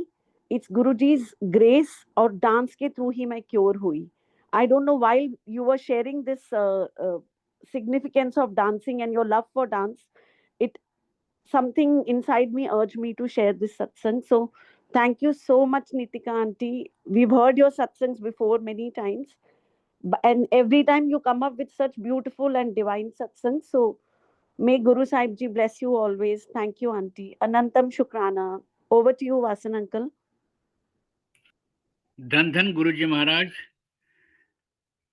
It's Guruji's grace और डांस के थ्रू ही मैं क्योर हुई. I don't know why you were sharing this significance of dancing and your love for dance. It something inside me urged me to share this satsang. So thank you so much, Nitika auntie. We've heard your satsangs before many times, and every time you come up with such beautiful and divine satsangs. So may Guru Sahib Ji bless you always. Thank you, auntie. Anantam Shukrana. Over to you, Vasan uncle. धन धन गुरु जी महाराज।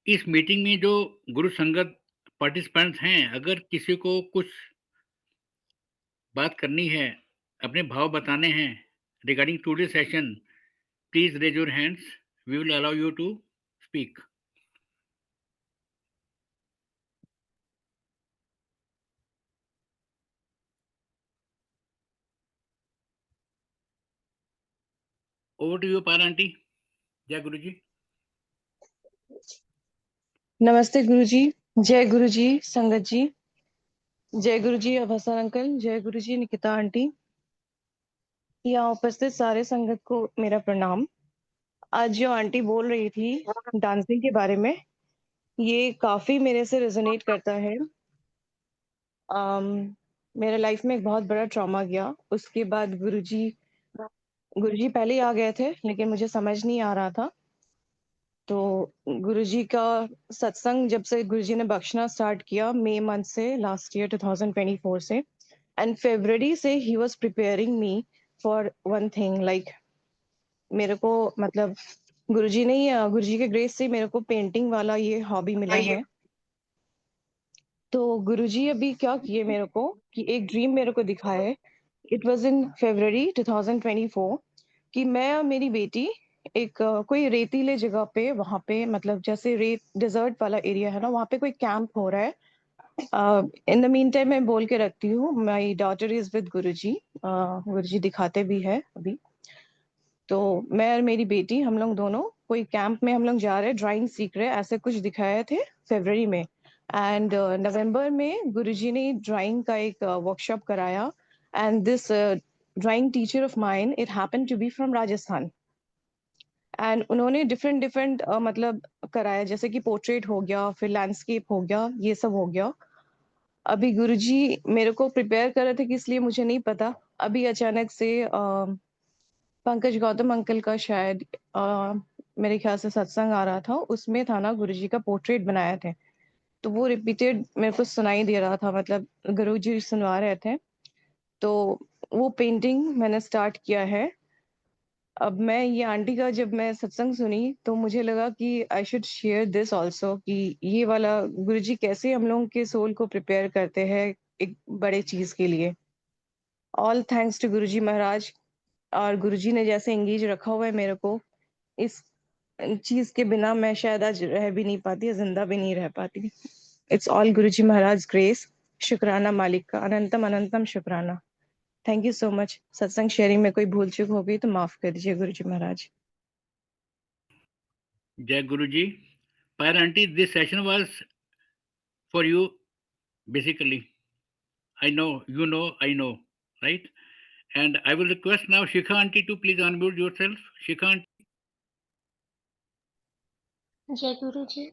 इस meeting में जो गुरु संगत participants हैं, अगर किसी को कुछ बात करनी है, अपने भाव बताने हैं regarding today session, please raise your hands, we will allow you to speak. Over to you पार आंटी। जय गुरु जी। नमस्ते गुरु जी, जय गुरु जी संगत जी, जय गुरु जी अभसर अंकल, जय गुरु जी निकिता आंटी, यहाँ उपस्थित सारे संगत को मेरा प्रणाम। आज जो आंटी बोल रही थी डांसिंग के बारे में, ये काफी मेरे से रेजोनेट करता है। मेरे लाइफ में एक बहुत बड़ा ट्रॉमा गया, उसके बाद गुरुजी पहले ही आ गए थे, लेकिन मुझे समझ नहीं आ रहा था। तो गुरुजी का सत्संग जब से गुरुजी ने बख्शना स्टार्ट किया मई मंथ से, लास्ट ईयर 2024 से, एंड फरवरी से he was preparing me for one thing, like मेरे को मतलब गुरुजी के ग्रेस से मेरे को पेंटिंग वाला ये हॉबी मिला है। तो गुरुजी अभी क्या किए मेरे को कि एक ड्रीम मेरे को दिखाए। इट वाज इन फरवरी 2024 कि मैं और मेरी बेटी एक कोई रेतीले जगह पे, वहां पे मतलब जैसे रेत डेजर्ट वाला एरिया है ना, वहां पे कोई कैंप हो रहा है। इन द मीन टाइम मैं बोल के रखती हूँ, माई डॉटर इज विद गुरुजी। गुरुजी दिखाते भी है अभी। तो मैं और मेरी बेटी, हम लोग दोनों कोई कैंप में हम लोग जा रहे हैं, ड्राइंग सीख रहे हैं, ऐसे कुछ दिखाए थे फरवरी में। एंड नवंबर में गुरुजी ने ड्राइंग का एक वर्कशॉप कराया, and this drawing teacher of mine, it happened to be from Rajasthan. And उन्होंने डिफरेंट मतलब कराया, जैसे कि पोर्ट्रेट हो गया, फिर लैंडस्केप हो गया, ये सब हो गया। अभी गुरुजी मेरे को प्रिपेयर कर रहे थे कि इसलिए मुझे नहीं पता, अभी अचानक से पंकज गौतम अंकल का शायद मेरे ख्याल से सत्संग आ रहा था, उसमें था ना गुरुजी का पोर्ट्रेट बनाए थे, तो वो रिपीटेड मेरे को सुनाई दे रहा था, मतलब गुरुजी सुनवा रहे थे। तो वो पेंटिंग मैंने स्टार्ट किया है। अब मैं ये आंटी का जब मैं सत्संग सुनी तो मुझे लगा कि I should share this also, कि ये वाला गुरुजी कैसे हम लोगों के सोल को प्रिपेयर करते हैं एक बड़े चीज के लिए। ऑल थैंक्स टू गुरुजी महाराज। और गुरुजी ने जैसे एंगेज रखा हुआ है मेरे को, इस चीज के बिना मैं शायद आज रह भी नहीं पाती, जिंदा भी नहीं रह पाती। It's all Guruji Maharaj grace. शुक्राना मालिक का, अनंतम अनंतम शुक्राना। Thank you so much. सत्संग शेयरिंग में कोई भूल चूक हो गई तो माफ कर दीजिए गुरुजी महाराज। जय गुरु जी। पायर aunty, this session was for you basically. I know, you know, I know, right? And I will request now Shikha aunty to please unmute yourself. Shikha aunty. जय गुरु जी।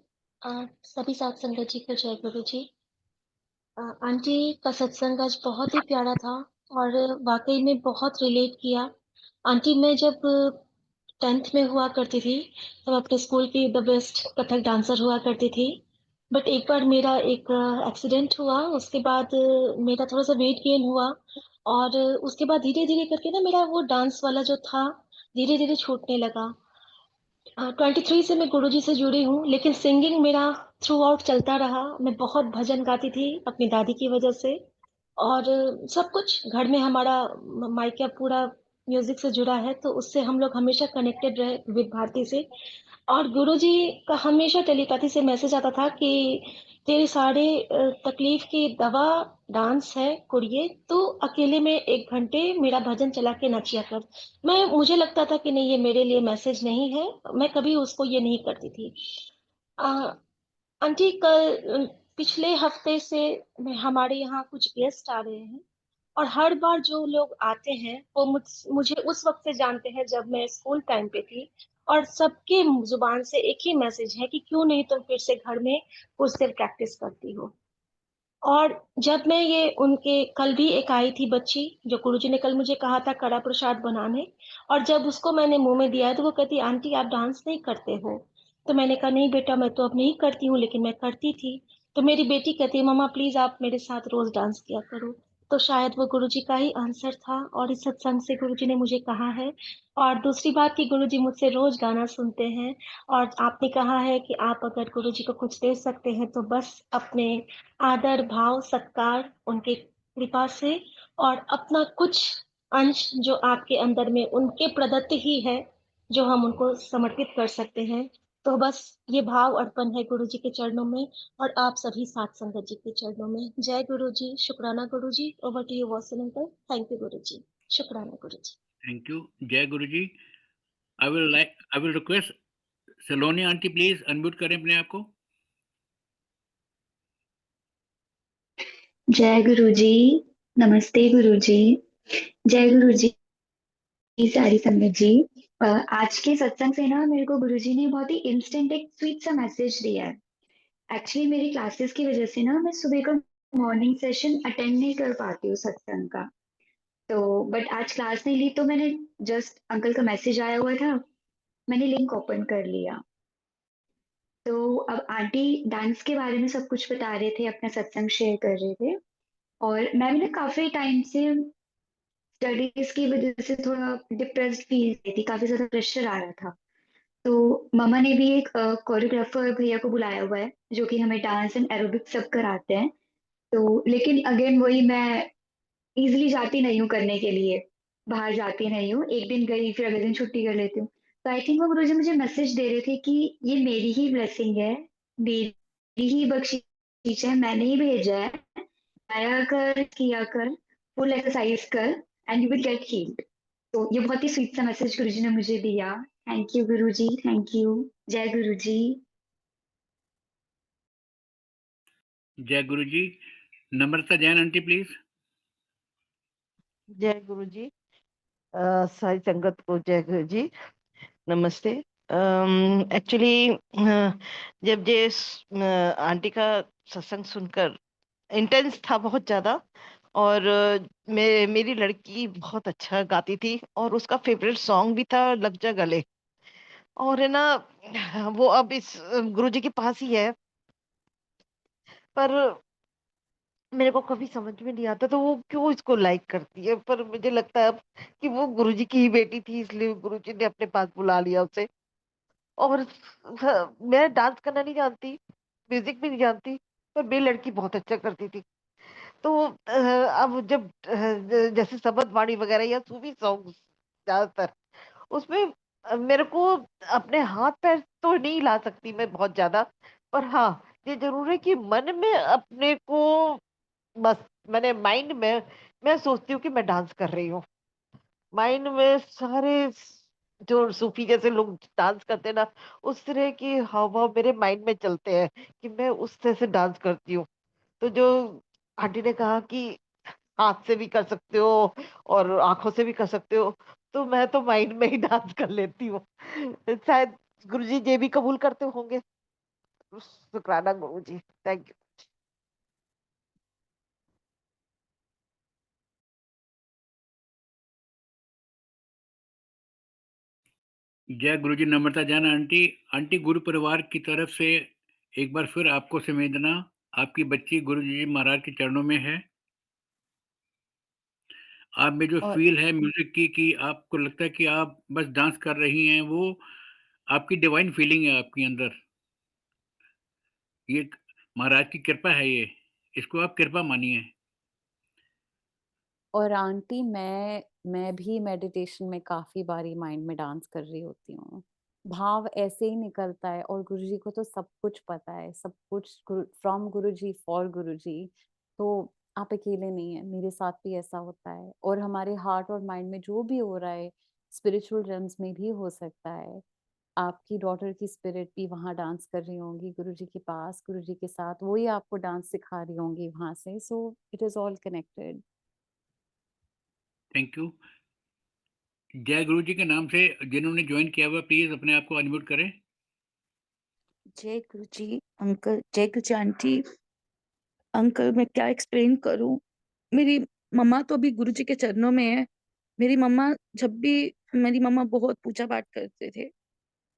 सभी साथ संगत जी को जय गुरु जी। आंटी का सत्संग आज बहुत ही प्यारा था और वाकई में बहुत रिलेट किया। आंटी, मैं जब 10th में हुआ करती थी तब अपने स्कूल की द बेस्ट कथक डांसर हुआ करती थी। बट एक बार मेरा एक एक्सीडेंट हुआ, उसके बाद मेरा थोड़ा सा वेट गेन हुआ और उसके बाद धीरे धीरे करके ना मेरा वो डांस वाला जो था धीरे धीरे छूटने लगा। 23 से मैं गुरुजी से जुड़ी हूँ, लेकिन सिंगिंग मेरा थ्रू आउट चलता रहा। मैं बहुत भजन गाती थी अपनी दादी की वजह से, और सब कुछ घर में हमारा माइका पूरा म्यूजिक से जुड़ा है, तो उससे हम लोग हमेशा कनेक्टेड रहे विद भारती से। और गुरुजी का हमेशा टेलीपैथी से मैसेज आता था कि तेरे सारे तकलीफ की दवा डांस है कुड़िए, तू अकेले में 1 घंटे मेरा भजन चला के नाचिया कर। मुझे लगता था कि नहीं, ये मेरे लिए मैसेज नहीं है, मैं कभी उसको ये नहीं करती थी। अ, आंटी कल पिछले हफ्ते से हमारे यहाँ कुछ गेस्ट आ रहे हैं, और हर बार जो लोग आते हैं वो मुझे उस वक्त से जानते हैं जब मैं स्कूल टाइम पे थी, और सबके जुबान से एक ही मैसेज है कि क्यों नहीं तुम फिर से घर में कुछ देर प्रैक्टिस करती हो। और जब मैं ये उनके कल भी एक आई थी बच्ची, जो गुरुजी ने कल मुझे कहा था कड़ा प्रसाद बनाने, और जब उसको मैंने मुंह में दिया तो वो कहती आंटी आप डांस नहीं करते हो। तो मैंने कहा नहीं बेटा, मैं तो अब नहीं करती हूँ, लेकिन मैं करती थी। तो मेरी बेटी कहती है मम्मा प्लीज आप मेरे साथ रोज डांस किया करो। तो शायद वो गुरुजी का ही आंसर था, और इस सत्संग से गुरुजी ने मुझे कहा है। और दूसरी बात कि गुरुजी मुझसे रोज गाना सुनते हैं, और आपने कहा है कि आप अगर गुरुजी को कुछ दे सकते हैं तो बस अपने आदर भाव सत्कार उनके कृपा से, और अपना कुछ अंश जो आपके अंदर में उनके प्रदत्त ही है, जो हम उनको समर्पित कर सकते हैं। तो बस ये भाव अर्पण है गुरु जी के चरणों में, और आप सभी साथ संगत जी के चरणों में। जय गुरु जी, शुक्राना Guru ji. Over to you Vasan uncle. Thank you Guru ji. शुक्राना गुरु जी। Thank you. जय Guru ji. I will request Saloni aunty, please unmute करें अपने आप को। जय गुरु जी। नमस्ते गुरु जी। जय गुरु जी। सारी संगत जी। आज के सत्संग से ना मेरे को गुरु जी ने बहुत ही इंस्टेंट एक स्वीट सा मैसेज दिया है। एक्चुअली मेरी क्लासेस की वजह से ना मैं सुबह का मॉर्निंग सेशन अटेंड नहीं कर पाती हूँ सत्संग का। तो बट आज क्लास नहीं ली, तो मैंने जस्ट अंकल का मैसेज आया हुआ था, मैंने लिंक ओपन कर लिया। तो अब आंटी डांस के बारे में सब कुछ बता रहे थे, अपना सत्संग शेयर कर रहे थे। और मैं भी ना काफी टाइम से स्टडीज की वजह से थोड़ा डिप्रेस्ड फील कर थी, काफी ज्यादा प्रेशर आ रहा था। तो मामा ने भी एक कोरियोग्राफर भैया को बुलाया हुआ है, जो कि हमें डांस एंड एरोबिक्स सब कराते हैं। तो लेकिन अगेन वही, मैं इजिली जाती नहीं हूँ करने के लिए, बाहर जाती नहीं हूँ, एक दिन गई फिर अगले दिन छुट्टी कर लेती हूँ। तो आई थिंक वो गुरुजी मुझे मैसेज दे रहे थे कि ये मेरी ही ब्लेसिंग है, मेरी ही बख्शीश है, मैंने ही भेजा है, आया कर किया कर, फुल एक्सरसाइज कर, and you will get heeled. तो ये बहुत ही स्वीट सा मैसेज गुरुजी ने मुझे दिया। Thank you Guruji, thank you. जय गुरुजी। जय गुरु जी। नम्रता जैन आंटी, प्लीज। जय गुरु जी। सारी संगत को जय गुरु जी। नमस्ते। एक्चुअली जब ये आंटी का सत्संग सुनकर इंटेंस था बहुत ज्यादा, और मेरी लड़की बहुत अच्छा गाती थी, और उसका फेवरेट सॉन्ग भी था लग जा गले। और है ना, वो अब इस गुरु जी के पास ही है, पर मेरे को कभी समझ में नहीं आता तो वो क्यों इसको लाइक करती है। पर मुझे लगता है अब कि वो गुरुजी की ही बेटी थी, इसलिए गुरुजी ने अपने पास बुला लिया उसे। और मैं डांस करना नहीं जानती, म्यूजिक भी नहीं जानती, पर मेरी लड़की बहुत अच्छा करती थी। तो अब जब जैसे शबद वाणी वगैरह या सूफी सॉन्ग ज्यादातर, उसमें मेरे को अपने हाथ पैर तो नहीं ला सकती मैं बहुत ज्यादा, पर हाँ, ये जरूर है कि मन में अपने को बस, मैंने माइंड में मैं सोचती हूँ कि मैं डांस कर रही हूँ। माइंड में सारे जो सूफी जैसे लोग डांस करते हैं ना, उस तरह की हाव भाव मेरे माइंड में चलते हैं कि मैं उस तरह से डांस करती हूँ। तो जो आंटी ने कहा कि हाथ से भी कर सकते हो और आंखों से भी कर सकते हो, तो मैं तो माइंड में ही डांस कर लेती हूँ। शायद गुरुजी ये भी कबूल करते होंगे। शुक्राना गुरुजी, थैंक यू। जय गुरु जी। नम्रता जैन आंटी। आंटी, गुरु परिवार की तरफ से एक बार फिर आपको संवेदना, आपकी बच्ची गुरु जी महाराज के चरणों में है। आप में जो और फील है म्यूजिक की, कि आपको लगता है कि आप बस डांस कर रही हैं, वो आपकी डिवाइन फीलिंग है आपके अंदर। ये महाराज की कृपा है, ये इसको आप कृपा मानिए। और आंटी मैं भी मेडिटेशन में काफी बारी माइंड में डांस कर रही होती हूँ। भाव ऐसे ही निकलता है और गुरुजी को तो सब कुछ पता है, सब कुछ फ्रॉम गुरुजी फॉर गुरुजी। तो आप अकेले नहीं हैं, मेरे साथ भी ऐसा होता है और हमारे हार्ट और माइंड में जो भी हो रहा है स्पिरिचुअल रेल्म्स में भी हो सकता है। आपकी डॉटर की स्पिरिट भी वहाँ डांस कर रही होंगी गुरुजी के पास, गुरुजी के साथ, वही आपको डांस सिखा रही होंगी वहाँ से। So it is all connected. Thank you. जय गुरु जी के नाम से जिन्होंने ज्वाइन किया हुआ प्लीज अपने आप को अनम्यूट करें। जय गुरु जी अंकल, जय गुरु जी आंटी। अंकल मैं क्या एक्सप्लेन करूं, मेरी मम्मा तो अभी गुरु जी के चरणों में है। मेरी मम्मा मेरी मम्मा बहुत पूजा पाठ करते थे,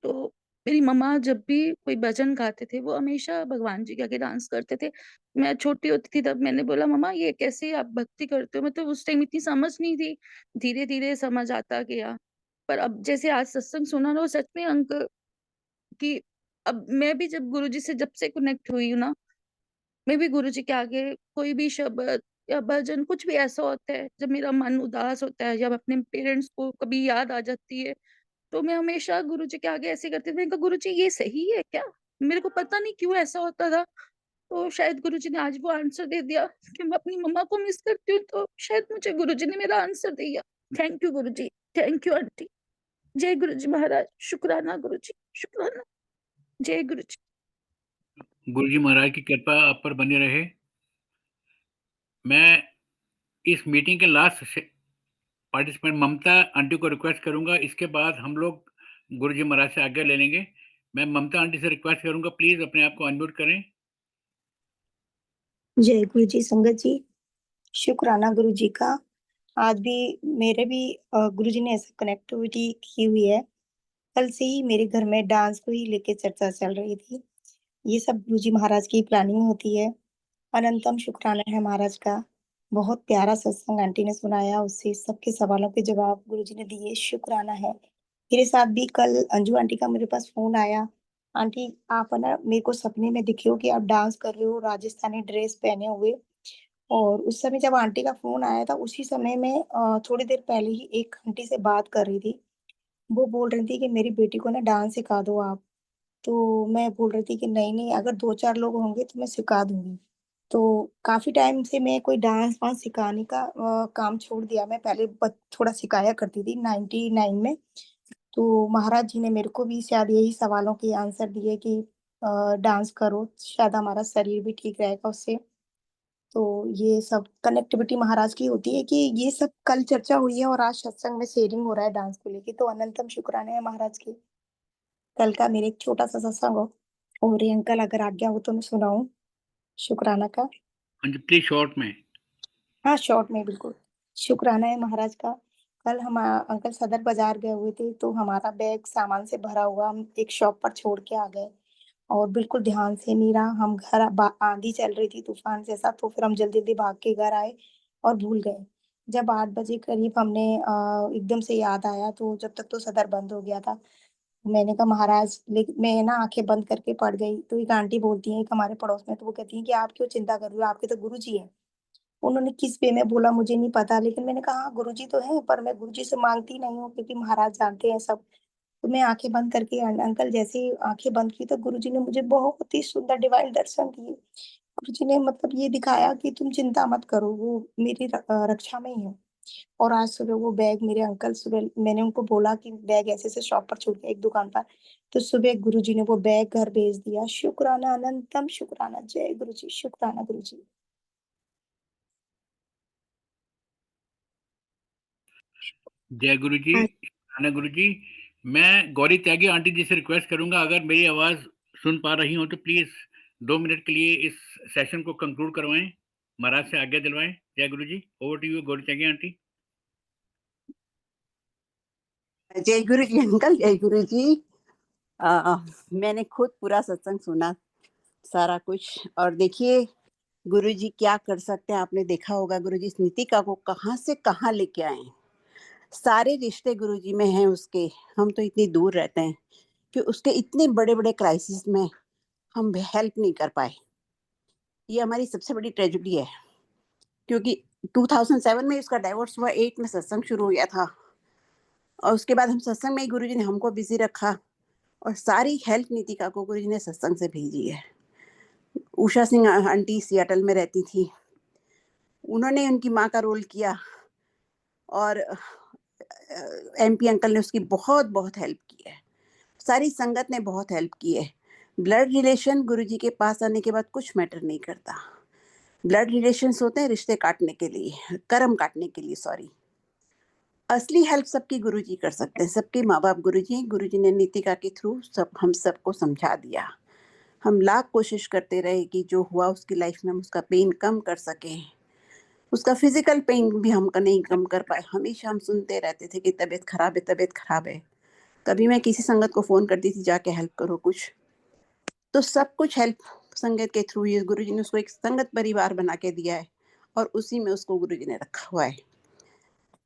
तो मेरी मम्मा जब भी कोई भजन गाते थे वो हमेशा भगवान जी के आगे डांस करते थे। मैं छोटी होती थी तब मैंने बोला मम्मा ये कैसे आप भक्ति करते हो, मतलब उस टाइम इतनी समझ नहीं थी, धीरे धीरे समझ आता गया। पर अब जैसे आज सत्संग सुना ना, वो सच में अंकल कि अब मैं भी जब गुरुजी से जब से कनेक्ट हुई हूँ ना, मैं भी गुरुजी के आगे कोई भी शब्द या भजन कुछ भी ऐसा होता है, जब मेरा मन उदास होता है या अपने पेरेंट्स को कभी याद आ जाती है, तो मैं हमेशा गुरुजी के आगे ऐसे करती थी। मैंने कहा गुरुजी ये सही है क्या? मेरे को पता नहीं क्यों ऐसा होता था। तो शायद गुरुजी ने आज वो आंसर दे दिया कि मैं अपनी मम्मा को मिस करती हूँ, तो शायद मुझे गुरुजी ने मेरा आंसर दिया। Thank you Guruji, thank you aunty. जय गुरुजी महाराज, शुक्राना गुरुजी, शुक्राना। जय गुरुजी। गुरु जी महाराज की कृपा आप पर बनी रहे। मैं इस मीटिंग के लास्ट पार्टिसिपेंट ममता आंटी को रिक्वेस्ट करूंगा, इसके बाद हम लोग गुरु जी महाराज से आज्ञा ले लेंगे। मैं ममता आंटी से रिक्वेस्ट करूंगा प्लीज अपने आप को अनम्यूट करें। जय गुरु जी संगत जी, शुक्राना गुरु जी का। आज भी मेरे भी गुरु जी ने ऐसा कनेक्टिविटी की हुई है। कल से ही मेरे घर में डांस को ही लेके चर्चा चल रही थी। ये सब गुरु जी महाराज की प्लानिंग होती है। अनंतम शुक्राना है महाराज का। बहुत प्यारा सत्संग आंटी ने सुनाया, उससे सबके सवालों के जवाब गुरु जी ने दिए, शुक्राना है। मेरे साथ भी कल अंजू आंटी का मेरे पास फोन आया, आंटी आप ना मेरे को सपने में दिखे हो कि आप डांस कर रहे हो राजस्थानी ड्रेस पहने हुए। और उस समय जब आंटी का फोन आया था उसी समय में थोड़ी देर पहले ही एक आंटी से बात कर रही थी। वो बोल रही थी कि मेरी बेटी को ना डांस सिखा दो आप। तो मैं बोल रही थी कि नहीं नहीं, अगर 2-4 लोग होंगे तो मैं सिखा दूंगी। तो काफी टाइम से मैं कोई डांस वांस सिखाने का काम छोड़ दिया। मैं पहले थोड़ा सिखाया करती थी 99 में। तो महाराज जी ने मेरे को भी शायद यही सवालों के आंसर दिए कि डांस करो, शायद हमारा शरीर भी ठीक रहेगा उससे। तो ये सब कनेक्टिविटी महाराज की होती है कि ये सब कल चर्चा हुई है और आज सत्संग में शेयरिंग हो रहा है डांस को लेके। तो अनंतम शुक्राने हैं महाराज के। कल का मेरे एक छोटा सा सत्संग हो और ये अंकल अगर आज्ञा हो तो मैं सुनाऊं शुक्राना का। हाँ जी प्लीज शॉर्ट में। हाँ शॉर्ट में बिल्कुल। शुक्राना है महाराज का। कल हम अंकल सदर बाजार गए हुए थे, तो हमारा बैग सामान से भरा हुआ हम एक शॉप पर छोड़ के आ गए और बिल्कुल ध्यान से नहीं रहा। हम घर आंधी चल रही थी तूफान जैसा, तो फिर हम जल्दी जल्दी भाग के घर आए और भूल गए। जब 8 बजे करीब हमने एकदम से याद आया, तो जब तक तो सदर बंद हो गया था। मैंने कहा महाराज, लेकिन मैं ना आंखें बंद करके पड़ गई। तो एक आंटी बोलती है एक हमारे पड़ोस में, तो वो कहती है कि आप क्यों चिंता कर रही हो, आपके तो गुरु जी है। उन्होंने किस वे में बोला मुझे नहीं पता, लेकिन मैंने कहा हाँ गुरुजी तो है, पर मैं गुरुजी से मांगती नहीं हूँ क्योंकि महाराज जानते हैं सब। तो मैं आंखें बंद करके अंकल जैसे ही आंखें बंद की तो गुरुजी ने मुझे बहुत ही सुंदर डिवाइन दर्शन दिए। गुरुजी ने मतलब ये दिखाया कि तुम चिंता मत करो, वो मेरी रक्षा में ही है। और आज सुबह वो बैग मेरे अंकल, सुबह मैंने उनको बोला कि बैग ऐसे से शॉप पर छूट गया एक दुकान पर, तो सुबह गुरुजी ने वो बैग घर भेज दिया। शुक्राना, अनंतम शुक्राना। जय गुरुजी, शुक्राना गुरुजी। जय गुरु जी, शुक्राना गुरु जी। मैं गौरी त्यागी आंटी जी से रिक्वेस्ट करूंगा, अगर मेरी आवाज सुन पा रही हो तो प्लीज 2 मिनट के लिए इस सेशन को कंक्लूड करवाएं, महाराज से आज्ञा दिलवाएं। जय Guru ji, over to you Gauri Tyagi aunty. जय गुरु जी अंकल, जय गुरु जी। मैंने खुद पूरा सत्संग सुना, सारा कुछ। और देखिए गुरु जी क्या कर सकते हैं, आपने देखा होगा गुरु जी इस नीतिका को कहाँ से कहाँ लेके आए। सारे रिश्ते गुरु जी में हैं उसके। हम तो इतनी दूर रहते हैं कि उसके इतने बड़े बड़े क्राइसिस में हम हेल्प नहीं कर पाए। ये हमारी सबसे बड़ी ट्रेजेडी है, क्योंकि 2007 में उसका डाइवोर्स हुआ, 8 में सत्संग शुरू हो गया था। और उसके बाद हम सत्संग में ही गुरु जी ने हमको बिजी रखा। और सारी हेल्प नीतिका को गुरुजी ने सत्संग से भेजी है। उषा सिंह आंटी सियाटल में रहती थी, उन्होंने उनकी माँ का रोल किया और एमपी अंकल ने उसकी बहुत बहुत हेल्प की है। सारी संगत ने बहुत हेल्प की है। ब्लड रिलेशन गुरुजी के पास आने के बाद कुछ मैटर नहीं करता। ब्लड रिलेशंस होते हैं रिश्ते काटने के लिए, कर्म काटने के लिए, सॉरी। असली हेल्प सबकी गुरुजी कर सकते हैं, सबके माँ बाप गुरुजी ने नीतिका के थ्रू सब हम सबको समझा दिया। हम लाख कोशिश करते रहे कि जो हुआ उसकी लाइफ में हम उसका पेन कम कर सकें। उसका फिजिकल पेन भी हम नहीं कम कर पाए। हमेशा हम सुनते रहते थे कि तबीयत खराब है, तबीयत खराब है। कभी मैं किसी संगत को फोन करती थी, जाके हेल्प करो कुछ, तो सब कुछ हेल्प संगत के थ्रू ही। गुरुजी ने उसको एक संगत परिवार बना के दिया है और उसी में उसको गुरुजी ने रखा हुआ है।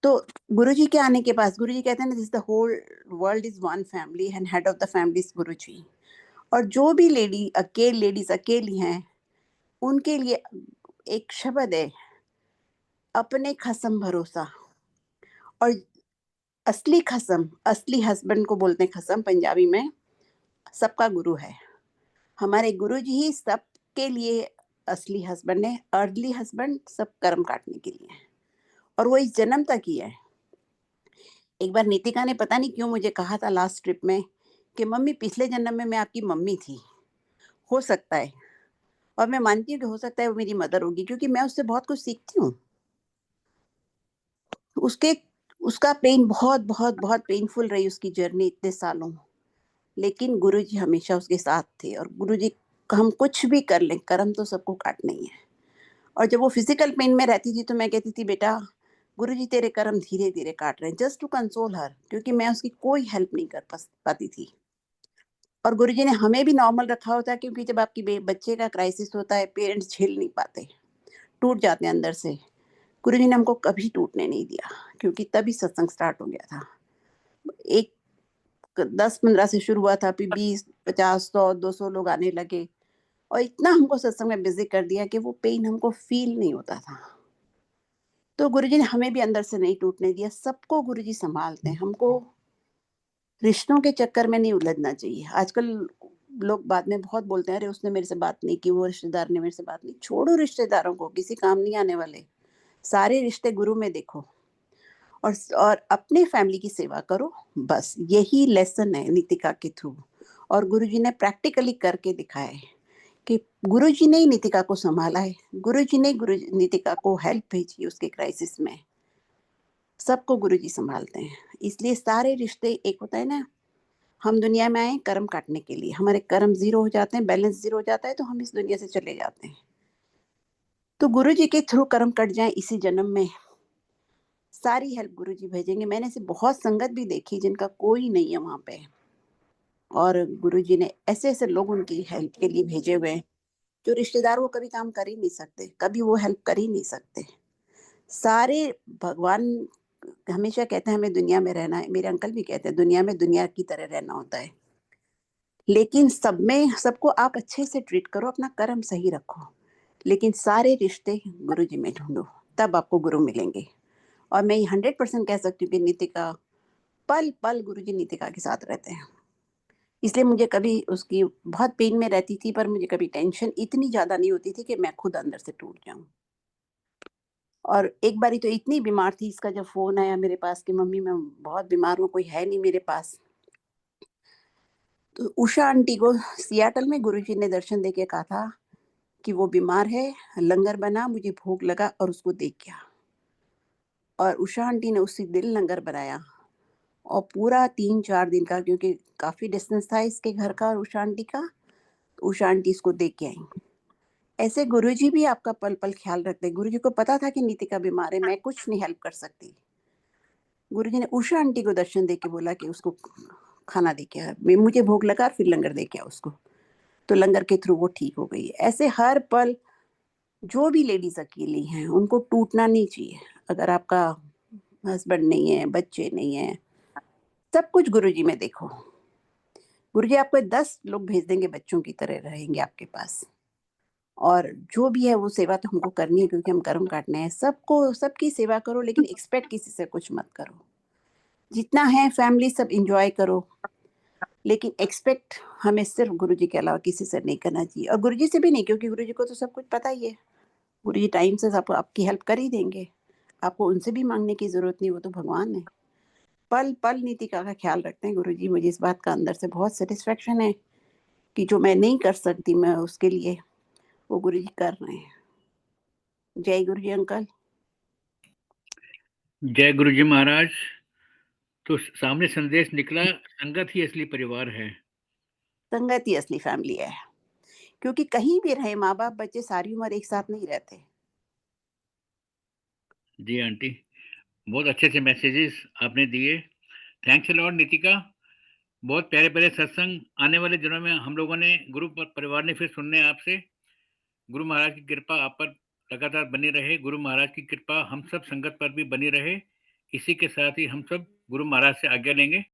तो गुरुजी के आने के पास गुरुजी कहते हैं ना, this the whole world is one family and head of the family is Guruji. और जो भी लेडीज अकेली हैं, उनके लिए एक शब्द है, अपने खसम भरोसा। और असली खसम, असली हस्बैंड को बोलते हैं खसम पंजाबी में, सबका गुरु है। हमारे गुरुजी ही सबके लिए असली हस्बैंड है। अर्ली हस्बैंड सब कर्म काटने के लिए है और वो इस जन्म तक ही है। एक बार नीतिका ने पता नहीं क्यों मुझे कहा था लास्ट ट्रिप में कि मम्मी पिछले जन्म में मैं आपकी मम्मी थी। हो सकता है, और मैं मानती हूँ कि हो सकता है वो मेरी मदर होगी, क्योंकि मैं उससे बहुत कुछ सीखती हूँ। उसका पेन बहुत बहुत बहुत पेनफुल रही उसकी जर्नी इतने सालों, लेकिन गुरुजी हमेशा उसके साथ थे। और गुरुजी, हम कुछ भी कर लें, कर्म तो सबको काटना ही है। और जब वो फिजिकल पेन में रहती थी तो मैं कहती थी, बेटा गुरुजी तेरे कर्म धीरे धीरे काट रहे हैं, जस्ट टू कंसोल हर, क्योंकि मैं उसकी कोई हेल्प नहीं कर पाती थी। और गुरुजी ने हमें भी नॉर्मल रखा होता है, क्योंकि जब आपकी बच्चे का क्राइसिस होता है, पेरेंट्स झेल नहीं पाते, टूट जाते हैं अंदर से। गुरुजी ने हमको कभी टूटने नहीं दिया, क्योंकि तभी सत्संग स्टार्ट हो गया था। एक 10-15 से शुरू हुआ था, फिर 20, 50, 100, 200 लोग आने लगे और इतना हमको सत्संग में बिजी कर दिया कि वो पेन हमको फील नहीं होता था। तो गुरुजी ने हमें भी अंदर से नहीं टूटने दिया। सबको गुरुजी संभालते हैं। हमको रिश्तों के चक्कर में नहीं उलझना चाहिए। आजकल लोग बाद में बहुत बोलते हैं, अरे उसने मेरे से बात नहीं की, वो रिश्तेदार ने मेरे से बात नहीं। छोड़ो रिश्तेदारों को, किसी काम नहीं आने वाले। सारे रिश्ते गुरु में देखो और अपने फैमिली की सेवा करो। बस यही लेसन है नीतिका के थ्रू। और गुरुजी ने प्रैक्टिकली करके दिखाया है कि गुरुजी ने ही नीतिका को संभाला है। गुरुजी ने नीतिका को हेल्प भेजी उसके क्राइसिस में। सबको गुरुजी संभालते हैं। इसलिए सारे रिश्ते, एक होता है ना, हम दुनिया में आए कर्म काटने के लिए, हमारे कर्म जीरो हो जाते हैं, बैलेंस जीरो हो जाता है, तो हम इस दुनिया से चले जाते हैं। तो गुरुजी के थ्रू कर्म कट जाए इसी जन्म में, सारी हेल्प गुरुजी भेजेंगे। मैंने से बहुत संगत भी देखी जिनका कोई नहीं है वहां पे, और गुरुजी ने ऐसे ऐसे लोग उनकी हेल्प के लिए भेजे हुए हैं, जो रिश्तेदार वो कभी काम कर ही नहीं सकते, कभी वो हेल्प कर ही नहीं सकते। सारे भगवान हमेशा कहते हैं हमें दुनिया में रहना है। मेरे अंकल भी कहते हैं दुनिया में दुनिया की तरह रहना होता है, लेकिन सब में सबको आप अच्छे से ट्रीट करो, अपना कर्म सही रखो। लेकिन सारे रिश्ते गुरुजी में ढूंढो, तब आपको गुरु मिलेंगे। और मैं 100% कह सकती हूँ कि नीतिका पल पल गुरुजी नीतिका के साथ रहते हैं। इसलिए मुझे कभी उसकी बहुत पेन में रहती थी, पर मुझे कभी टेंशन इतनी ज्यादा नहीं होती थी कि मैं खुद अंदर से टूट जाऊं। और एक बारी तो इतनी बीमार थी, इसका जब फोन आया मेरे पास कि मम्मी मैं बहुत बीमार हूँ, कोई है नहीं मेरे पास, तो उषा आंटी को सियाटल में गुरुजी ने दर्शन देके कहा था कि वो बीमार है, लंगर बना, मुझे भूख लगा और उसको दे गया। और उषा आंटी ने उसी दिन लंगर बनाया और पूरा 3-4 दिन का, क्योंकि काफी डिस्टेंस था इसके घर का और उषा आंटी का, उषा आंटी इसको दे के आई। ऐसे गुरुजी भी आपका पल पल ख्याल रखते। गुरुजी को पता था कि नीतिका बीमार है, मैं कुछ नहीं हेल्प कर सकती। गुरुजी ने उषा आंटी को दर्शन दे के बोला कि उसको खाना दे के आ, मुझे भूख लगा, और फिर लंगर दे के आ उसको। तो लंगर के थ्रू वो ठीक हो गई। ऐसे हर पल जो भी लेडीज अकेली हैं उनको टूटना नहीं चाहिए। अगर आपका हस्बैंड नहीं है, बच्चे नहीं है, सब कुछ गुरुजी में देखो। गुरुजी आपको 10 लोग भेज देंगे, बच्चों की तरह रहेंगे आपके पास। और जो भी है वो सेवा तो हमको करनी है, क्योंकि हम कर्म काटने हैं। सबको सबकी सेवा करो, लेकिन एक्सपेक्ट किसी से कुछ मत करो। जितना है फैमिली सब एंजॉय करो। लेकिन एक्सपेक्ट हमें सिर्फ गुरुजी के अलावा किसी से नहीं करना चाहिए, और गुरुजी से भी नहीं, क्योंकि गुरुजी को तो सब कुछ पता ही है। गुरुजी टाइम से सब आपकी हेल्प कर ही देंगे, आपको उनसे भी मांगने की जरूरत नहीं, वो तो भगवान है। पल पल नीतिका का ख्याल रखते हैं गुरुजी। मुझे इस बात का अंदर से बहुत सेटिस्फेक्शन है कि जो मैं नहीं कर सकती मैं उसके लिए, वो गुरुजी कर रहे हैं। जय गुरुजी अंकल। जय गुरुजी महाराज। तो सामने संदेश निकला, संगत ही असली परिवार है। संगत ही असली फैमिली है, क्योंकि कहीं भी रहे माँ बाप बच्चे सारी उम्र एक साथ नहीं रहते। जी आंटी, बहुत अच्छे से मैसेजेस आपने दिए। Thanks a lot Nitika. बहुत प्यारे प्यारे सत्संग आने वाले दिनों में हम लोगों ने गुरु परिवार ने फिर सुनने आपसे। गुरु महाराज की कृपा आप पर लगातार बनी रहे, गुरु महाराज की कृपा हम सब संगत पर भी बनी रहे। इसी के साथ ही हम सब गुरु महाराज से आज्ञा लेंगे।